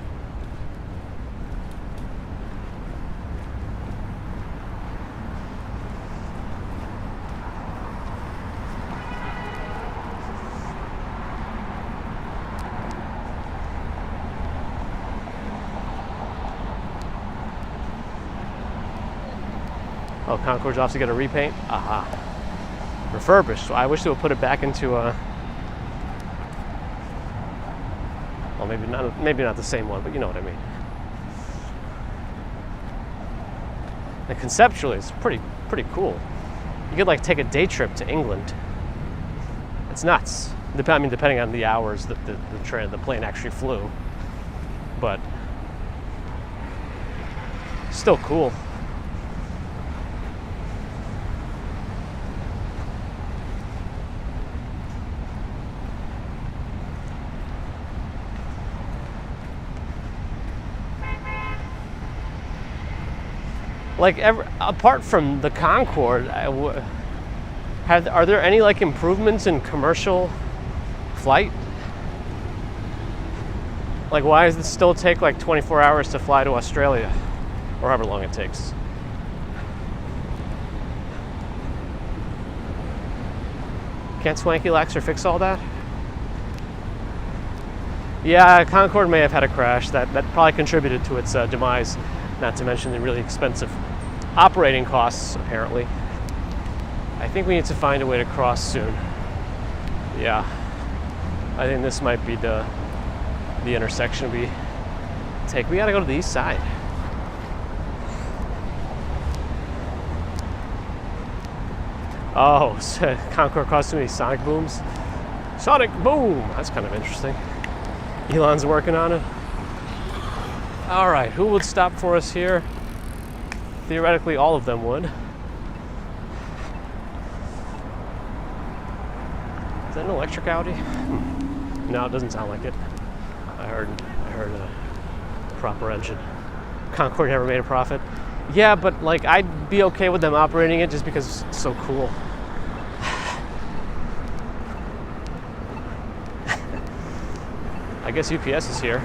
Oh, Concorde's off to get a repaint? Aha. Refurbished. So I wish they would put it back into well, maybe not the same one, but you know what I mean. And conceptually, it's pretty cool. You could like take a day trip to England. It's nuts. Depending on the hours that the plane actually flew, but still cool. Like apart from the Concorde, are there any like improvements in commercial flight? Like, why does it still take like 24 hours to fly to Australia, or however long it takes? Can't Swanky Laxer fix all that? Yeah, Concorde may have had a crash. That probably contributed to its demise. Not to mention the really expensive operating costs, apparently. I think we need to find a way to cross soon. Yeah. I think this might be the intersection we take. We gotta go to the east side. Oh, Concorde caused too many sonic booms. Sonic boom! That's kind of interesting. Elon's working on it. All right, who would stop for us here? Theoretically, all of them would. Is that an electric Audi? No, it doesn't sound like it. I heard a proper engine. Concorde never made a profit. Yeah, but like I'd be okay with them operating it just because it's so cool. I guess UPS is here.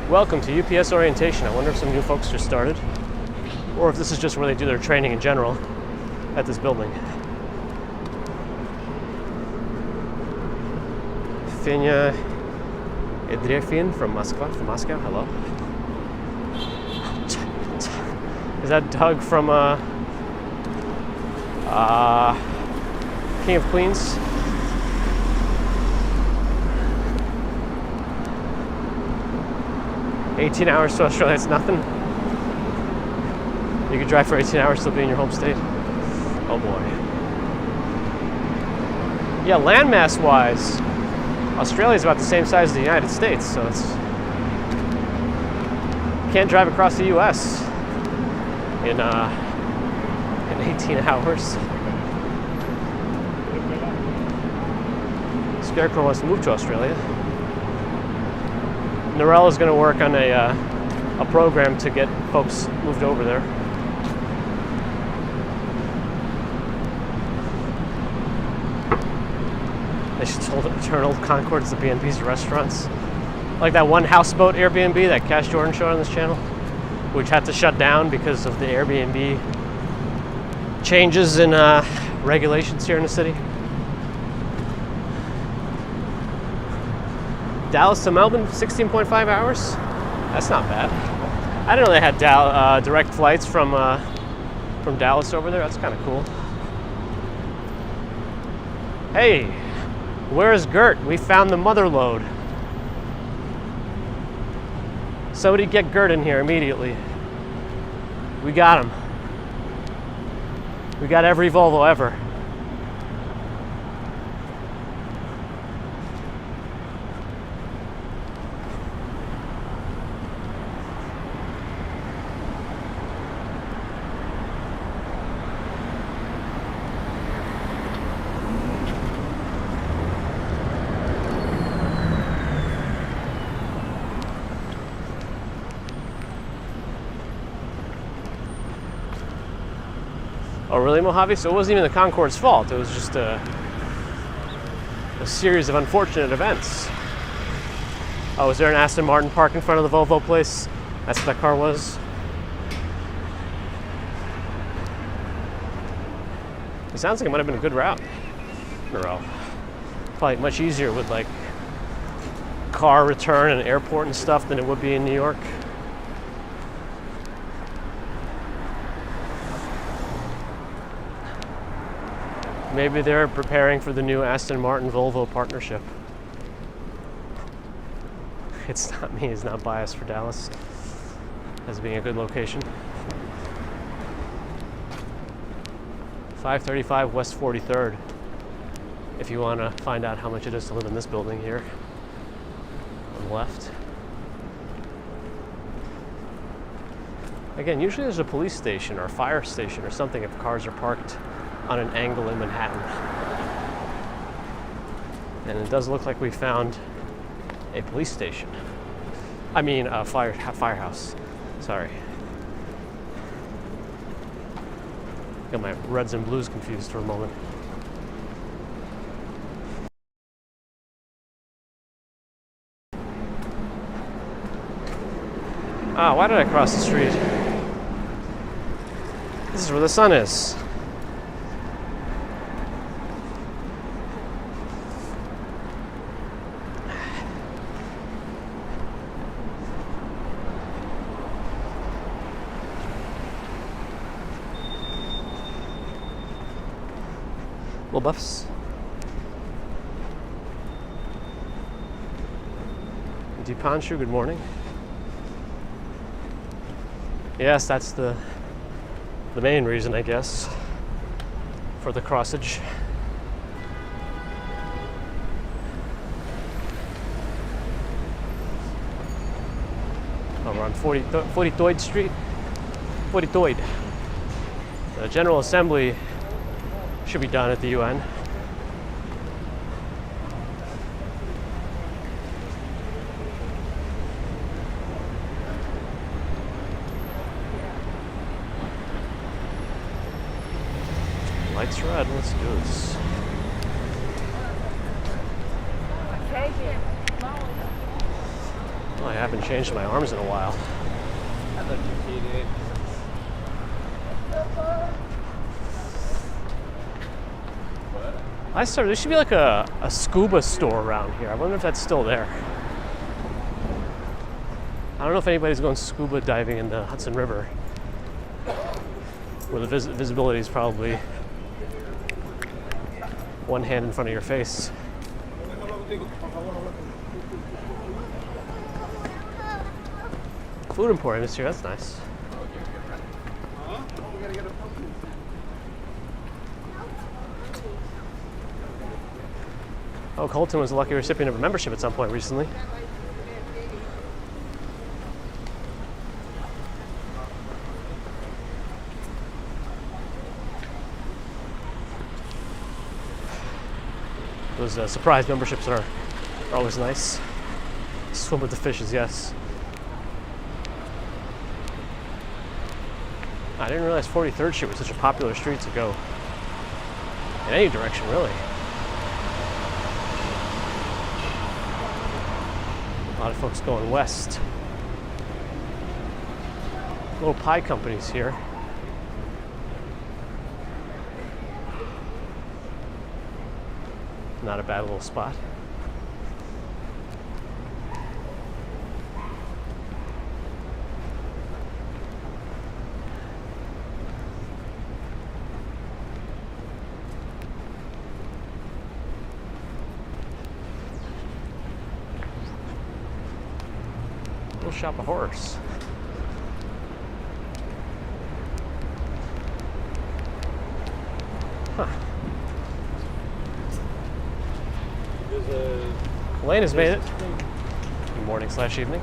Welcome to UPS orientation. I wonder if some new folks just started, or if this is just where they do their training in general at this building. Fenya Edrefin from Moscow. Hello. Is that Doug from King of Queens? $18 hours to Australia, it's nothing. You could drive for 18 hours, still be in your home state. Oh boy. Yeah, landmass wise, Australia's about the same size as the United States, so it's can't drive across the US in 18 hours. Scarecrow wants to move to Australia. Norella's going to work on a program to get folks moved over there. They should turn old Concordes to B&Bs restaurants. Like that one houseboat Airbnb that Cash Jordan showed on this channel, which had to shut down because of the Airbnb changes in regulations here in the city. Dallas to Melbourne, 16.5 hours. That's not bad. I didn't know they had direct flights from Dallas over there. That's kind of cool. Hey, where's Gert? We found the mother lode. Somebody get Gert in here immediately. We got him. We got every Volvo ever. Oh, really, Mojave? So it wasn't even the Concorde's fault. It was just a series of unfortunate events. Oh, is there an Aston Martin parked in front of the Volvo place? That's what that car was. It sounds like it might have been a good route. Probably much easier with like car return and airport and stuff than it would be in New York. Maybe they're preparing for the new Aston Martin Volvo partnership. It's not me. It's not biased for Dallas as being a good location. 535 West 43rd. If you want to find out how much it is to live in this building here on the left. Again, usually there's a police station or a fire station or something if cars are parked on an angle in Manhattan. And it does look like we found a police station. I mean, a firehouse. Sorry. Got my reds and blues confused for a moment. Ah, why did I cross the street? This is where the sun is. Little buffs. Dipanshu, good morning. Yes, that's the main reason, I guess, for the crossage. Oh, we're on 43rd Street. 43rd. The General Assembly should be done at the UN. Lights red, let's do this. Well, I haven't changed my arms in a while. There should be like a scuba store around here. I wonder if that's still there. I don't know if anybody's going scuba diving in the Hudson River, where the visibility is probably one hand in front of your face. Food emporium this year, that's nice. Oh, Colton was a lucky recipient of a membership at some point recently. Those surprise memberships are always nice. Swim with the fishes, yes. I didn't realize 43rd Street was such a popular street to go in any direction, really. A lot of folks going west. Little pie companies here. Not a bad little spot. Little shop of horrors. Huh. Elaine has made it. Good morning / evening.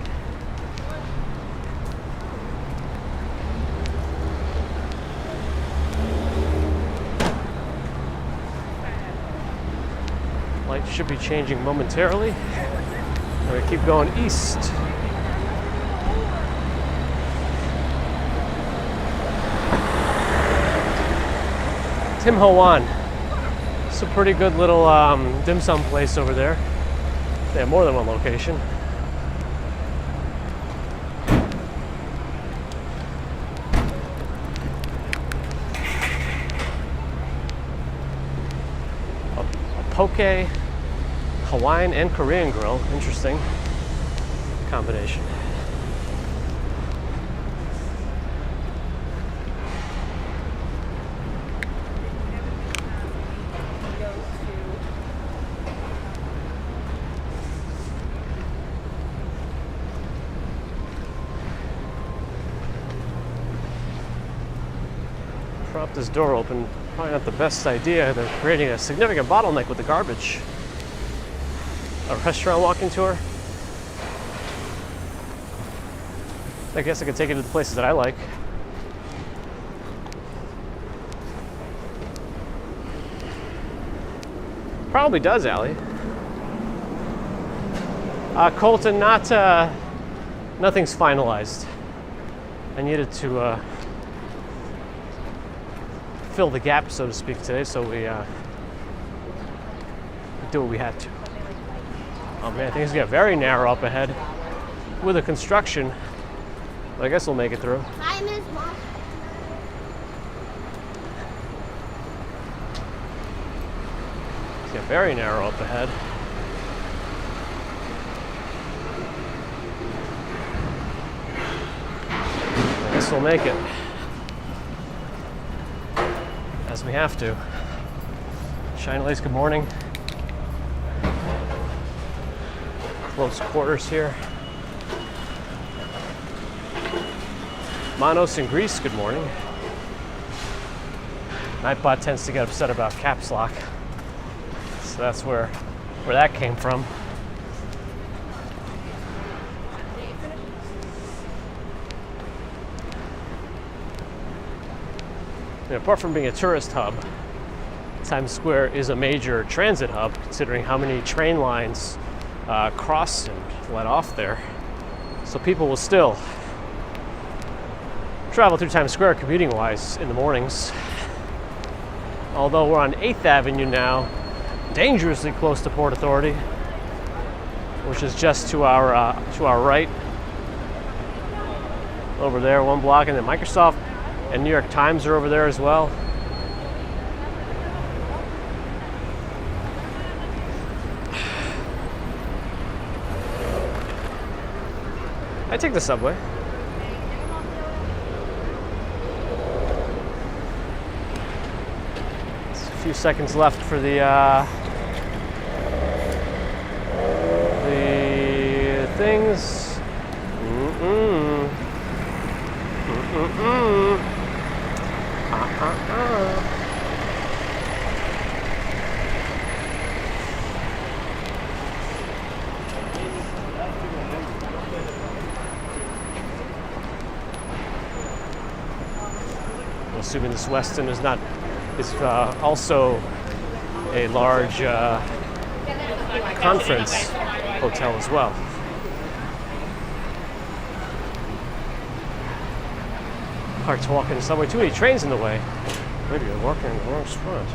Light should be changing momentarily. We're going to keep going east. Tim Ho Wan. It's a pretty good little dim sum place over there. They have more than one location. A poke, Hawaiian and Korean grill. Interesting combination. left this door open. Probably not the best idea. They're creating a significant bottleneck with the garbage. A restaurant walking tour. I guess I could take it to the places that I like. Probably does, Allie. Colton, nothing's finalized. I needed to fill the gap, so to speak, today, so we do what we had to. Oh man, things get very narrow up ahead with the construction, but I guess we'll make it through. Hi, Miss Mom. Things get very narrow up ahead. I guess we'll make it. As we have to. Shine Lace, good morning. Close quarters here. Manos in Greece, good morning. Nightbot tends to get upset about caps lock. So that's where that came from. And apart from being a tourist hub, Times Square is a major transit hub, considering how many train lines cross and let off there. So people will still travel through Times Square commuting-wise in the mornings. Although we're on 8th Avenue now, dangerously close to Port Authority, which is just to our right. Over there, one block, and then Microsoft and New York Times are over there as well. I take the subway. It's a few seconds left for the things. Assuming this Westin is also a large conference hotel as well. Hard to walk in the subway. Too many trains in the way. Maybe you're walking in the wrong spot.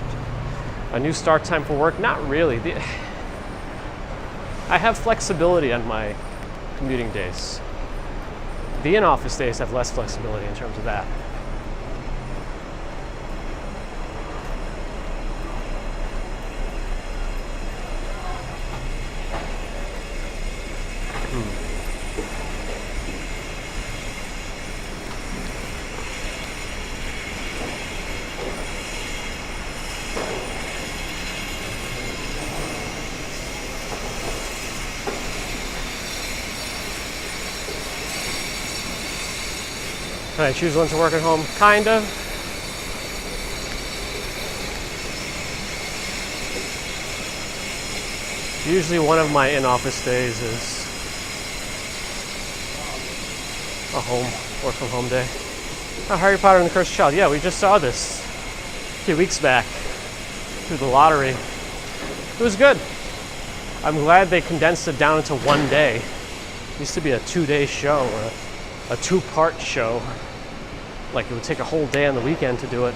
A new start time for work? Not really. I have flexibility on my commuting days. The in-office days have less flexibility in terms of that. Can I choose when to work at home? Kind of. Usually one of my in-office days is a work from home day. Oh, Harry Potter and the Cursed Child. Yeah, we just saw this a few weeks back through the lottery. It was good. I'm glad they condensed it down into one day. It used to be a 2-day show or a 2-part show. Like it would take a whole day on the weekend to do it.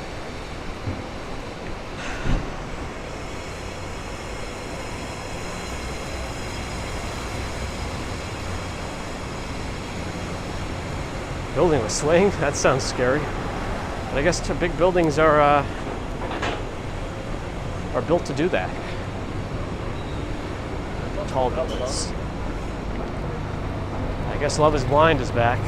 Building was swaying? That sounds scary. But I guess big buildings are built to do that. Tall buildings. I guess Love is Blind is back.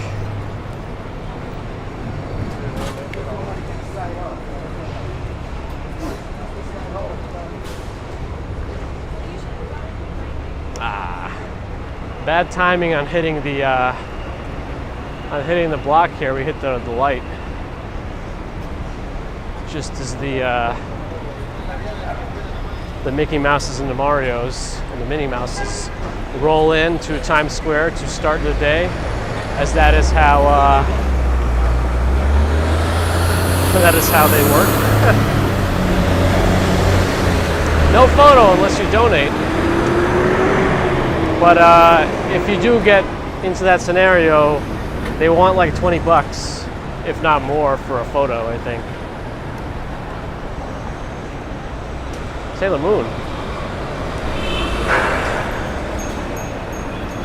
Bad timing on hitting the block here. We hit the light. just as the Mickey Mouses and the Marios and the Minnie Mouses roll into Times Square to start the day, as that is how they work. No photo unless you donate. But if you do get into that scenario, they want like 20 bucks, if not more, for a photo, I think. Sailor Moon.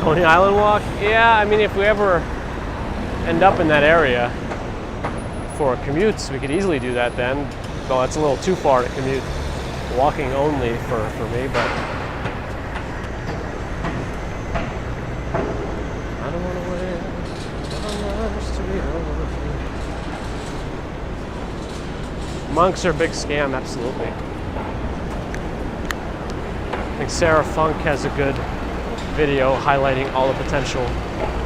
Coney Island walk? Yeah, I mean, if we ever end up in that area for commutes, we could easily do that then. Well, that's a little too far to commute. Walking only for me, but I don't want to wait. Monks are a big scam, absolutely. I think Sarah Funk has a good video highlighting all the potential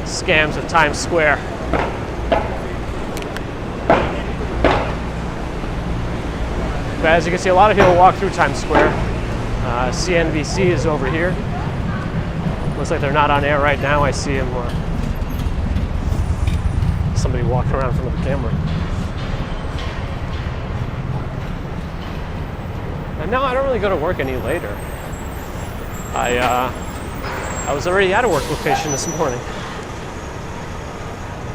scams of Times Square. But as you can see, a lot of people walk through Times Square. CNBC is over here. Looks like they're not on air right now. I see him, somebody walking around in front of the camera. And now I don't really go to work any later. I was already at a work location this morning.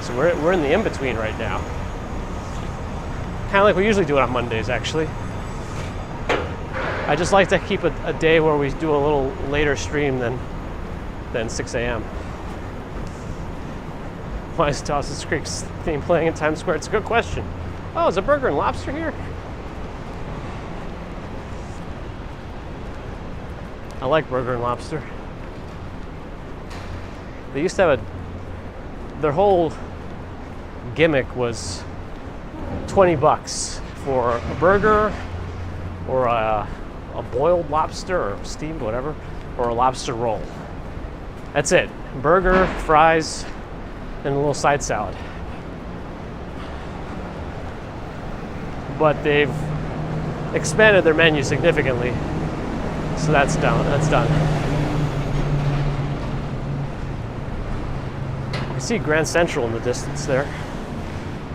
So we're in the in-between right now. Kind of like we usually do it on Mondays, actually. I just like to keep a day where we do a little later stream than 6 a.m. Why is Dawson's Creek's theme playing in Times Square? It's a good question. Oh, is a Burger and Lobster here? I like Burger and Lobster. They used to have their whole gimmick was 20 bucks for a burger or a boiled lobster or steamed, whatever, or a lobster roll. That's it. Burger, fries, and a little side salad. But they've expanded their menu significantly, so that's done. I see Grand Central in the distance there.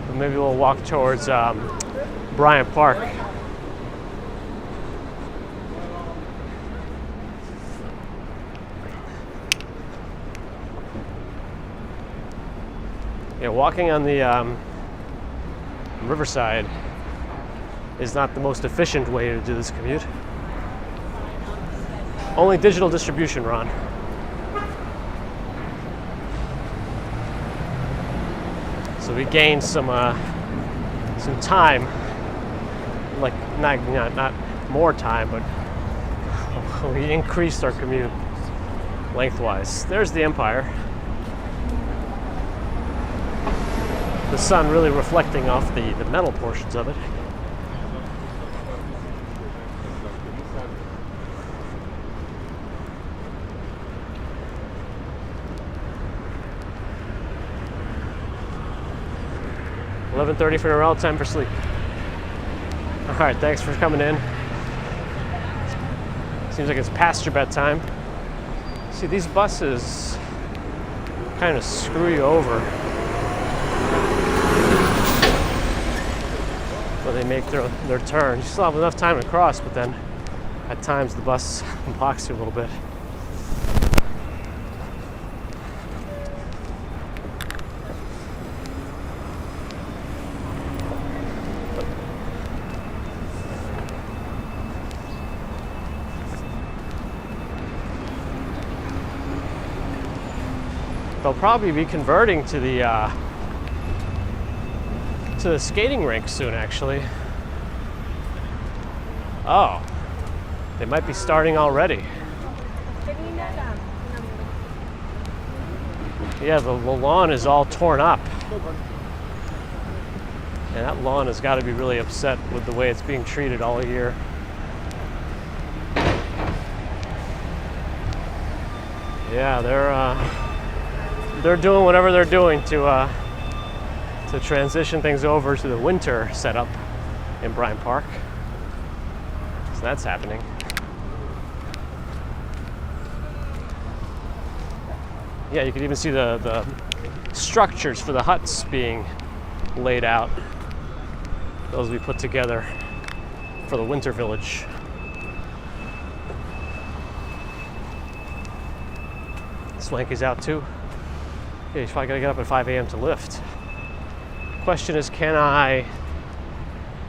But maybe we'll walk towards Bryant Park. Yeah, walking on the Riverside is not the most efficient way to do this commute. Only digital distribution, Ron. So we gained some time, like not more time, but we increased our commute lengthwise. There's the Empire. The sun really reflecting off the metal portions of it. $11:30 for Norrell, time for sleep. All right, thanks for coming in. Seems like it's past your bedtime. See, these buses kind of screw you over when they make their turn. You still have enough time to cross, but then at times the bus blocks you a little bit. They'll probably be converting to the skating rink soon, actually. Oh, they might be starting already. Yeah, the lawn is all torn up. And that lawn has got to be really upset with the way it's being treated all year. Yeah, they're doing whatever they're doing to transition things over to the winter setup. in Bryant Park. So that's happening. Yeah, you can even see the structures for the huts being laid out. Those will be put together for the winter village. Swanky's out too. Yeah, he's probably gonna get up at 5 a.m. to lift. Question is, can I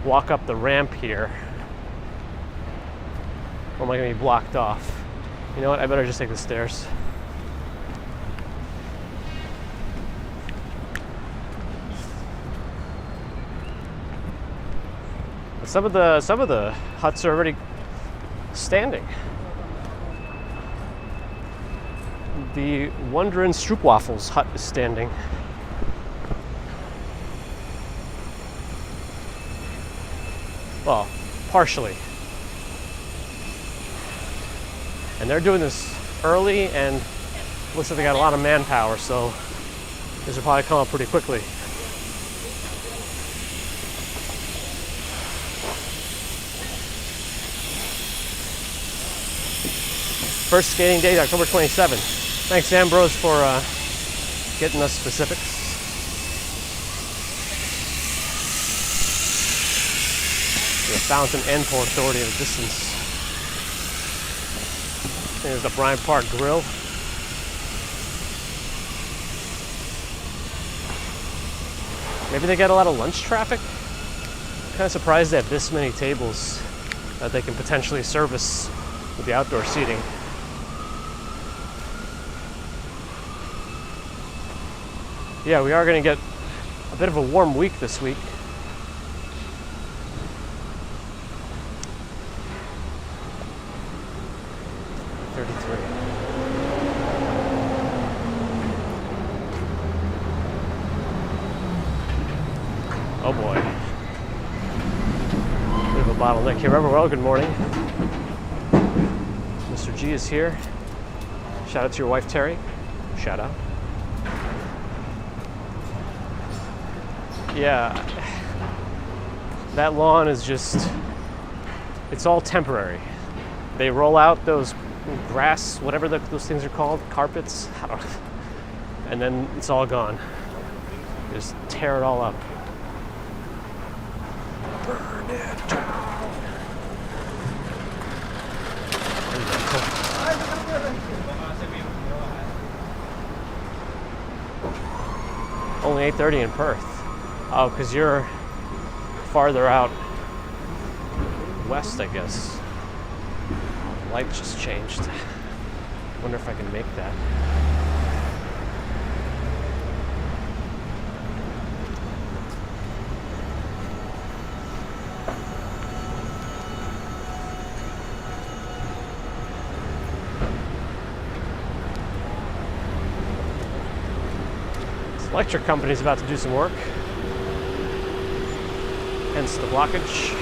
walk up the ramp here? Or am I gonna be blocked off? You know what, I better just take the stairs. But some of the huts are already standing. The Wonderin' Stroopwafels hut is standing. Well, partially. And they're doing this early, and looks like they got a lot of manpower, so this will probably come up pretty quickly. First skating day is October 27th. Thanks, Ambrose, for getting us specifics. The Fountain and Port Authority at a distance. There's the Bryant Park Grill. Maybe they get a lot of lunch traffic. I'm kind of surprised they have this many tables that they can potentially service with the outdoor seating. Yeah, we are going to get a bit of a warm week this week. Oh boy. Bit of a bottleneck here. Remember, well, good morning. Mr. G is here. Shout out to your wife, Terry. Shout out. Yeah. That lawn is just, it's all temporary. They roll out those grass, whatever those things are called, carpets, I don't know. And then it's all gone. Just tear it all up. Burn it down. Only 8:30 in Perth. Oh, because you're farther out west, I guess. Light just changed. Wonder if I can make that. This electric company's about to do some work. Hence the blockage.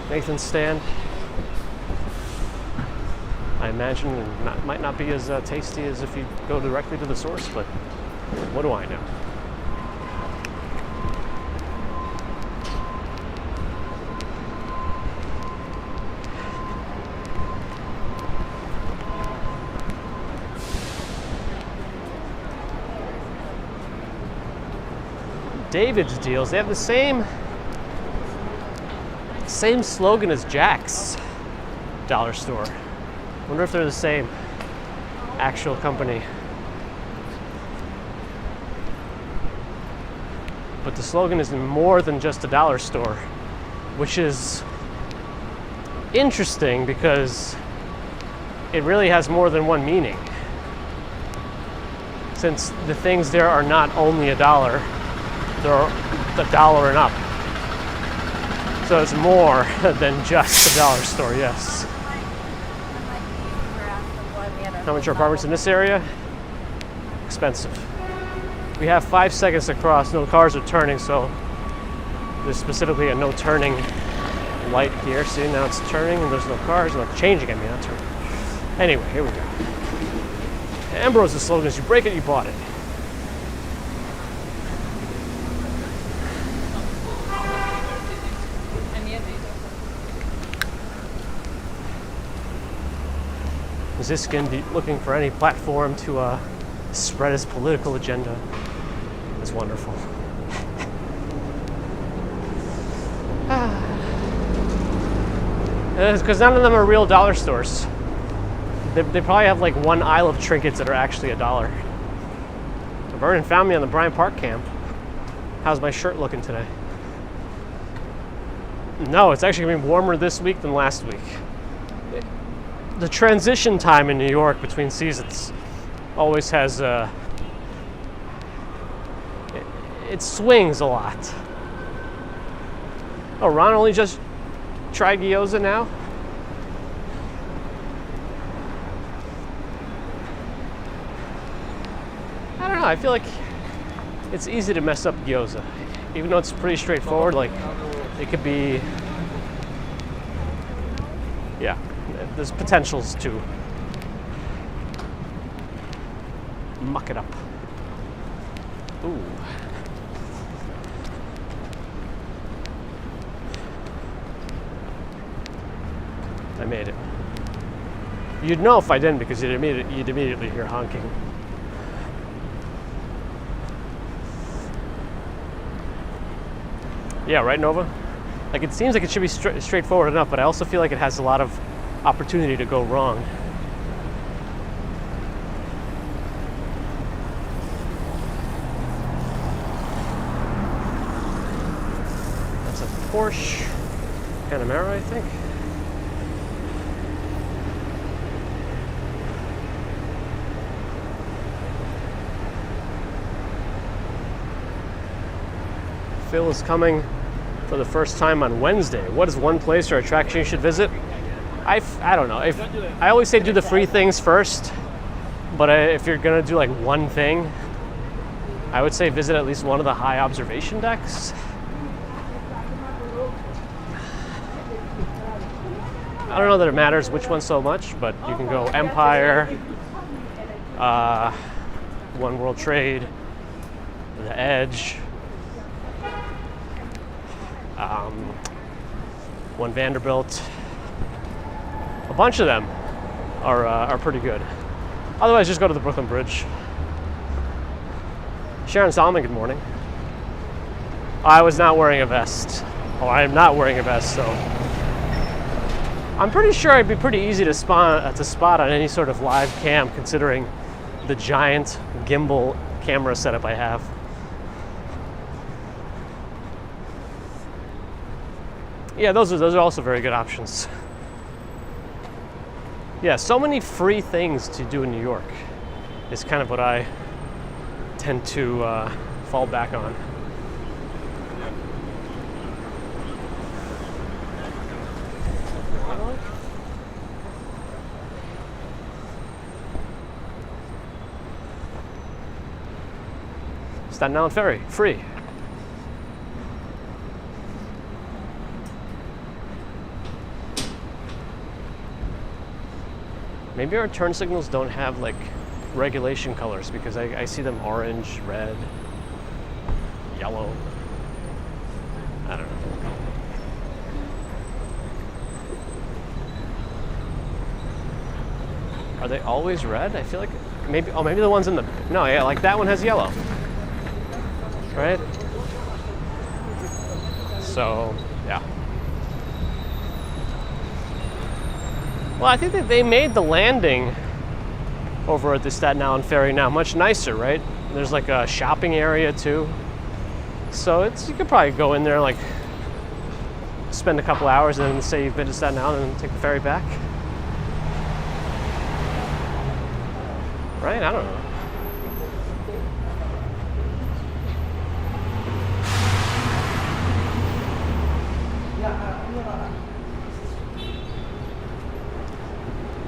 Nathan's stand. I imagine it might not be as tasty as if you go directly to the source, but what do I know? David's Deals, they have the same slogan as Jack's dollar store. Wonder if they're the same actual company. But the slogan is more than just a dollar store, which is interesting because it really has more than one meaning. Since the things there are not only $1, they're $1 and up. So it's more than just a dollar store, yes. How much are apartments in this area? Expensive. We have 5 seconds to cross, no cars are turning, so there's specifically a no turning light here. See, now it's turning and there's no cars, not changing, I mean, not turning. Anyway, here we go. Ambrose's slogan is, you break it, you bought it. Ziskin looking for any platform to spread his political agenda. It's wonderful. It's because none of them are real dollar stores. They probably have like one aisle of trinkets that are actually $1. Vernon found me on the Bryant Park camp. How's my shirt looking today? No, it's actually gonna be warmer this week than last week. The transition time in New York between seasons always has it swings a lot. Oh, Ron only just tried gyoza now? I don't know, I feel like it's easy to mess up gyoza. Even though it's pretty straightforward, like it could be, yeah, there's potentials to muck it up. Ooh. I made it. You'd know if I didn't because you'd immediately hear honking. Yeah, right, Nova? Like, it seems like it should be straightforward enough, but I also feel like it has a lot of opportunity to go wrong. That's a Porsche Panamera, I think. Phil is coming for the first time on Wednesday. What is one place or attraction you should visit? I don't know. I always say do the free things first, but if you're gonna do like one thing, I would say visit at least one of the high observation decks. I don't know that it matters which one so much, but you can go Empire, One World Trade, The Edge, One Vanderbilt. A bunch of them are pretty good. Otherwise, just go to the Brooklyn Bridge. Sharon Solomon, good morning. I was not wearing a vest. Oh, I am not wearing a vest, so I'm pretty sure it'd be pretty easy to spot on any sort of live cam, considering the giant gimbal camera setup I have. Yeah, those are also very good options. Yeah, so many free things to do in New York is kind of what I tend to fall back on. Staten Island Ferry, free. Maybe our turn signals don't have like regulation colors because I see them orange, red, yellow. I don't know. Are they always red? I feel like maybe the ones in the, no, yeah, like that one has yellow. Right? So, yeah. Well, I think that they made the landing over at the Staten Island Ferry now much nicer, right? There's like a shopping area too. So you could probably go in there, like spend a couple hours and then say you've been to Staten Island and take the ferry back. Right? I don't know.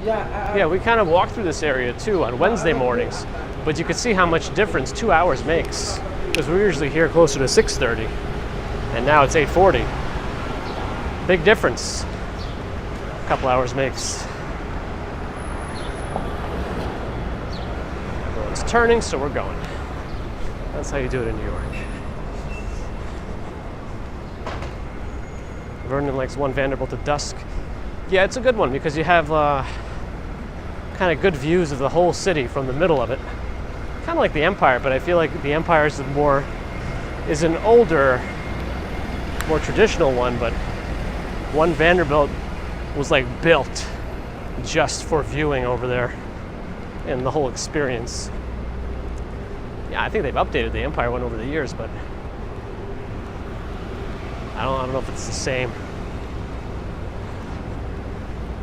Yeah, we kind of walked through this area too on Wednesday mornings, but you could see how much difference 2 hours makes, because we're usually here closer to 6:30, and now it's 8:40. Big difference a couple hours makes. It's turning, so we're going. That's how you do it in New York. Vernon likes One Vanderbilt at dusk. Yeah, it's a good one because you have kind of good views of the whole city from the middle of it. Kind of like the Empire, but I feel like the Empire is an older, more traditional one, but One Vanderbilt was like built just for viewing over there and the whole experience. Yeah, I think they've updated the Empire one over the years, but I don't know if it's the same.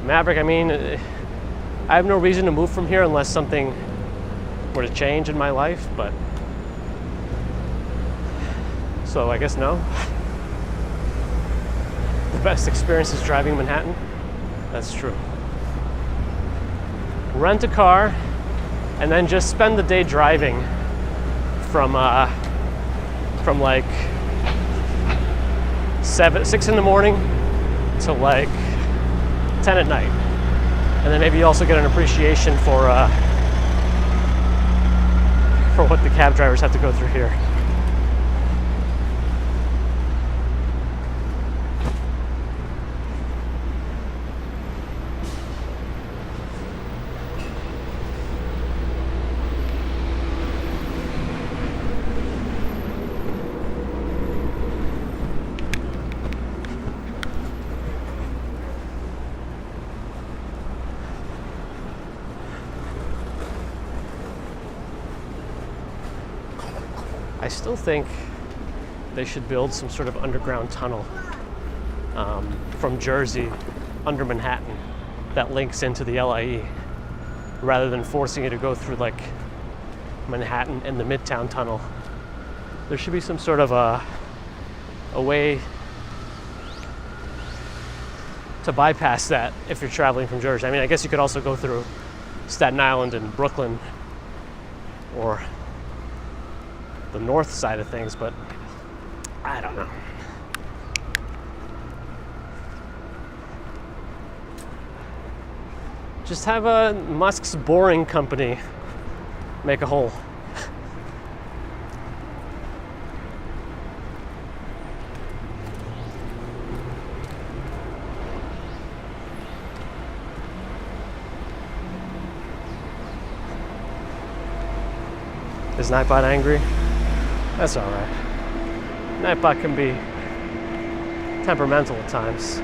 Maverick, I mean, I have no reason to move from here unless something were to change in my life, but so I guess no. The best experience is driving Manhattan. That's true. Rent a car and then just spend the day driving from like 6 in the morning to like 10 at night. And then maybe you also get an appreciation for what the cab drivers have to go through here. I still think they should build some sort of underground tunnel from Jersey under Manhattan that links into the LIE, rather than forcing you to go through like Manhattan and the Midtown Tunnel. There should be some sort of a way to bypass that if you're traveling from Jersey. I mean, I guess you could also go through Staten Island and Brooklyn or the north side of things, but I don't know. Just have Musk's Boring Company make a hole. Is Nightbot angry? That's all right. Nightbot can be temperamental at times.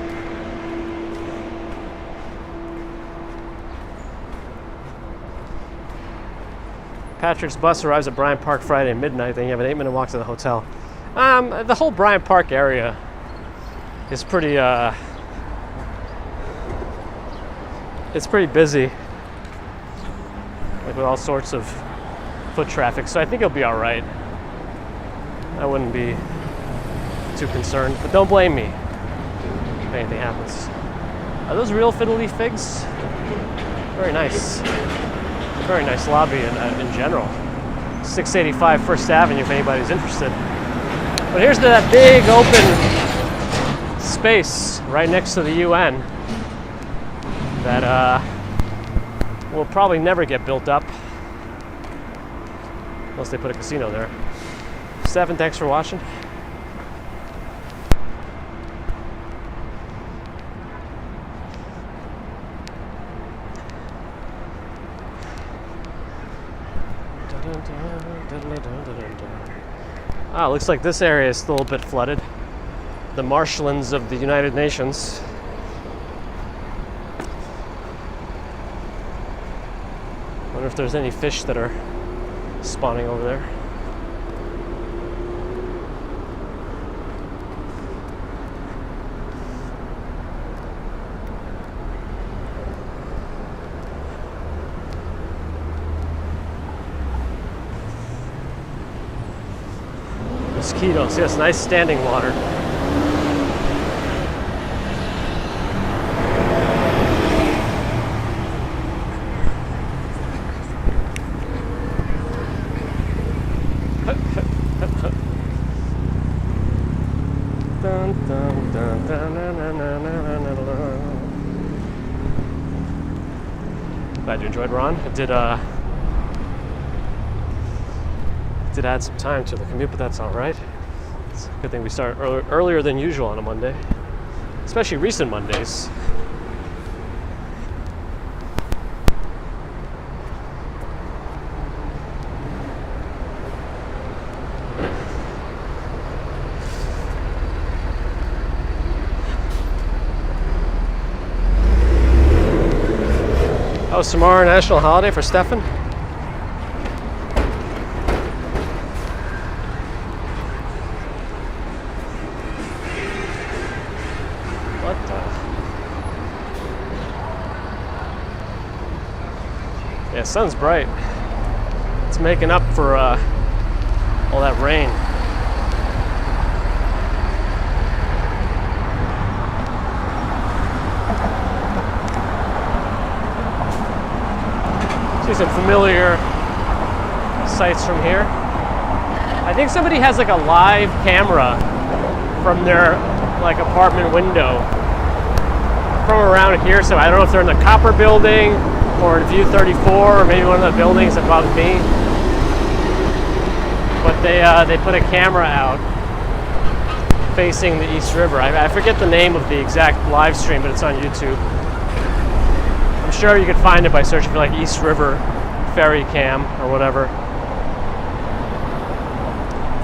Patrick's bus arrives at Bryant Park Friday at midnight. Then you have an 8-minute walk to the hotel. The whole Bryant Park area is pretty. It's pretty busy, like with all sorts of foot traffic. So I think it'll be all right. I wouldn't be too concerned, but don't blame me if anything happens. Are those real fiddle leaf figs? Very nice. Very nice lobby in general. 685 First Avenue if anybody's interested. But here's that big open space right next to the UN that will probably never get built up unless they put a casino there. Stephen, thanks for watching. Looks like this area is still a bit flooded. The marshlands of the United Nations. Wonder if there's any fish that are spawning over there. Mosquitoes, yes, nice standing water. Glad you enjoyed, Ron. I did did add some time to the commute, but that's all right. It's a good thing we start earlier than usual on a Monday, especially recent Mondays. Oh, tomorrow national holiday for Stefan? What the? Yeah, sun's bright. It's making up for all that rain. See some familiar sights from here. I think somebody has like a live camera from their like apartment window from around here. So I don't know if they're in the Copper building or in View 34 or maybe one of the buildings above me. But they put a camera out facing the East River. I forget the name of the exact live stream, but it's on YouTube. I'm sure you could find it by searching for like East River Ferry Cam or whatever.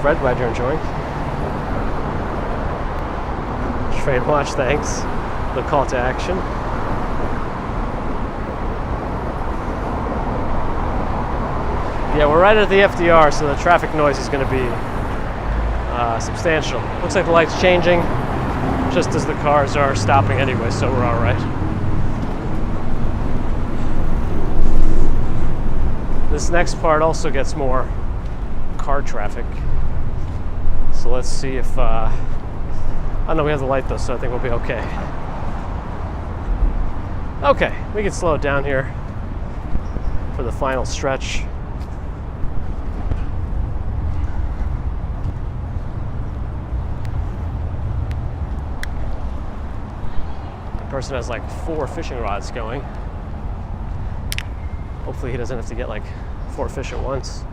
Fred, glad you're enjoying. Train watch, thanks. The call to action. Yeah, we're right at the FDR, so the traffic noise is going to be substantial. Looks like the light's changing just as the cars are stopping anyway, so we're all right. This next part also gets more car traffic. So let's see if, oh no, we have the light though, so I think we'll be okay. Okay, we can slow it down here for the final stretch. The person has like 4 fishing rods going. Hopefully he doesn't have to get like 4 fish at once.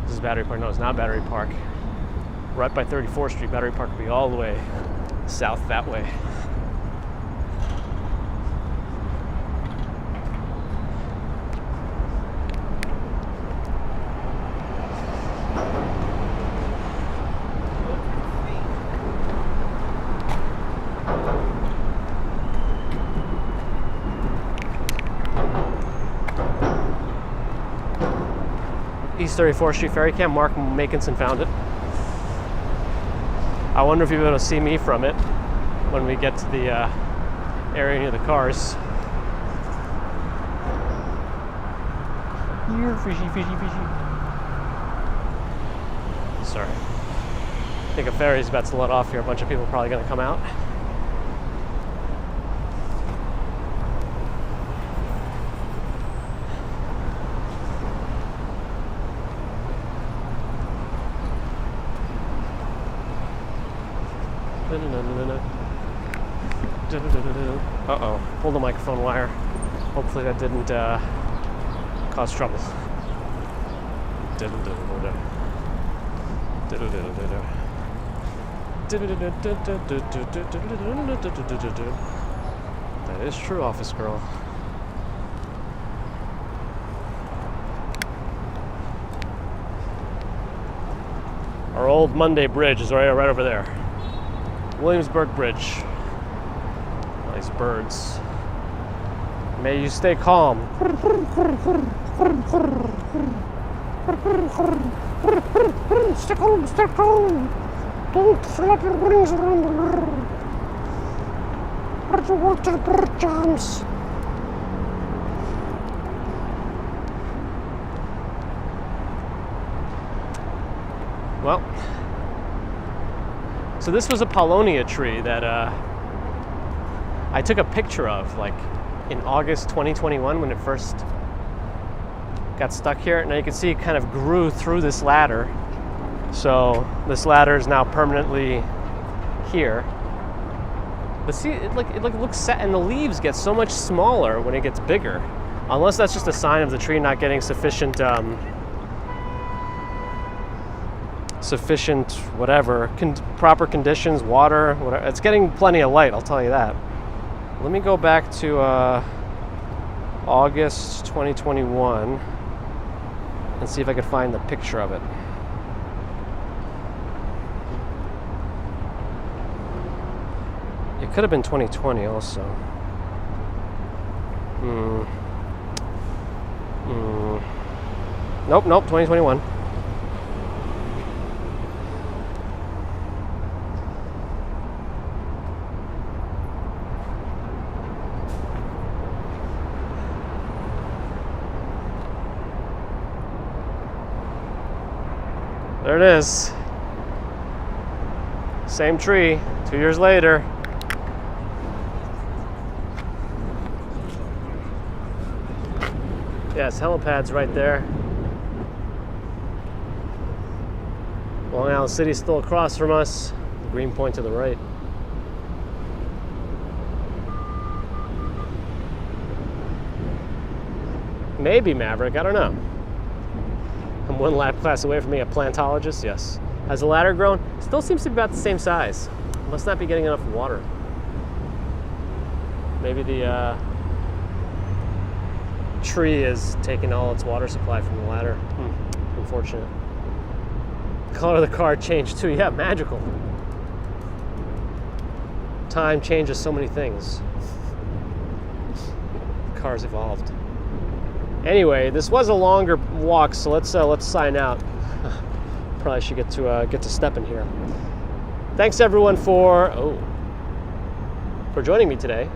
This is Battery Park. No, it's not Battery Park. Right by 34th Street. Battery Park will be all the way south that way. East 34th Street Ferry Cam. Mark Makinson found it. I wonder if you'll be able to see me from it when we get to the area near the cars. Here, fishy, fishy, fishy. Sorry. I think a ferry's about to let off here. A bunch of people are probably going to come out. Uh-oh, pulled the microphone wire. Hopefully that didn't cause trouble. That is true, office girl. Our old Monday Bridge is right over there. Williamsburg Bridge. Nice birds. May you stay calm. Stay calm, stay calm. Don't flap your wings around the river. Where'd you walk to the bird jams? Well, so this was a Paulownia tree that I took a picture of like in August 2021 when it first got stuck here. Now you can see it kind of grew through this ladder. So this ladder is now permanently here. But see, it looks set, and the leaves get so much smaller when it gets bigger. Unless that's just a sign of the tree not getting sufficient proper conditions, water, whatever. It's getting plenty of light, I'll tell you that. Let me go back to August 2021 and see if I could find the picture of it. It could have been 2020 also. Nope, 2021. There it is. Same tree, 2 years later. Yes, helipad's right there. Long Island City's still across from us. The green point to the right. Maybe Maverick, I don't know. I'm one lab class away from being a plantologist, yes. Has the ladder grown? Still seems to be about the same size. Must not be getting enough water. Maybe the tree is taking all its water supply from the ladder. Unfortunate. Color of the car changed too. Yeah, magical. Time changes so many things. Cars evolved. Anyway, this was a longer walk, so let's sign out. Probably should get to stepping here. Thanks everyone for joining me today.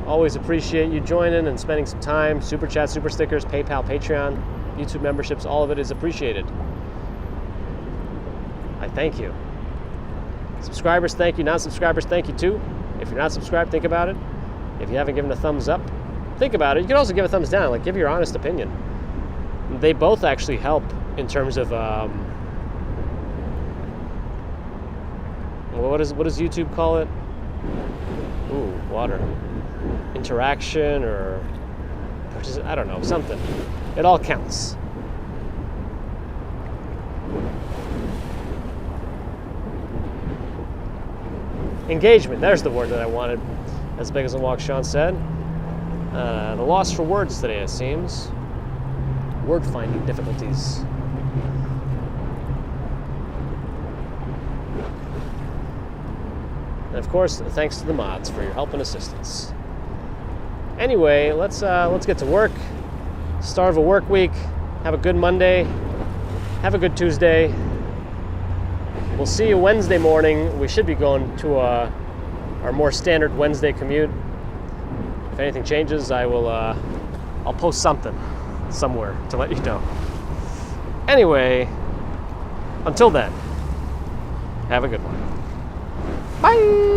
Always appreciate you joining and spending some time. Super chat, super stickers, PayPal, Patreon, YouTube memberships, all of it is appreciated. I thank you. Subscribers, thank you. Non-subscribers, thank you too. If you're not subscribed, think about it. If you haven't given a thumbs up, think about it. You can also give a thumbs down, like give your honest opinion. They both actually help in terms of what does YouTube call it? Ooh, water. Interaction or I don't know, something. It all counts. Engagement, there's the word that I wanted. As big as a walk, Sean said. The loss for words today, it seems. Word finding difficulties. And of course, thanks to the mods for your help and assistance. Anyway, let's get to work. Start of a work week. Have a good Monday. Have a good Tuesday. We'll see you Wednesday morning. We should be going to our more standard Wednesday commute. If anything changes, I'll post something somewhere to let you know. Anyway, until then, have a good one. Bye!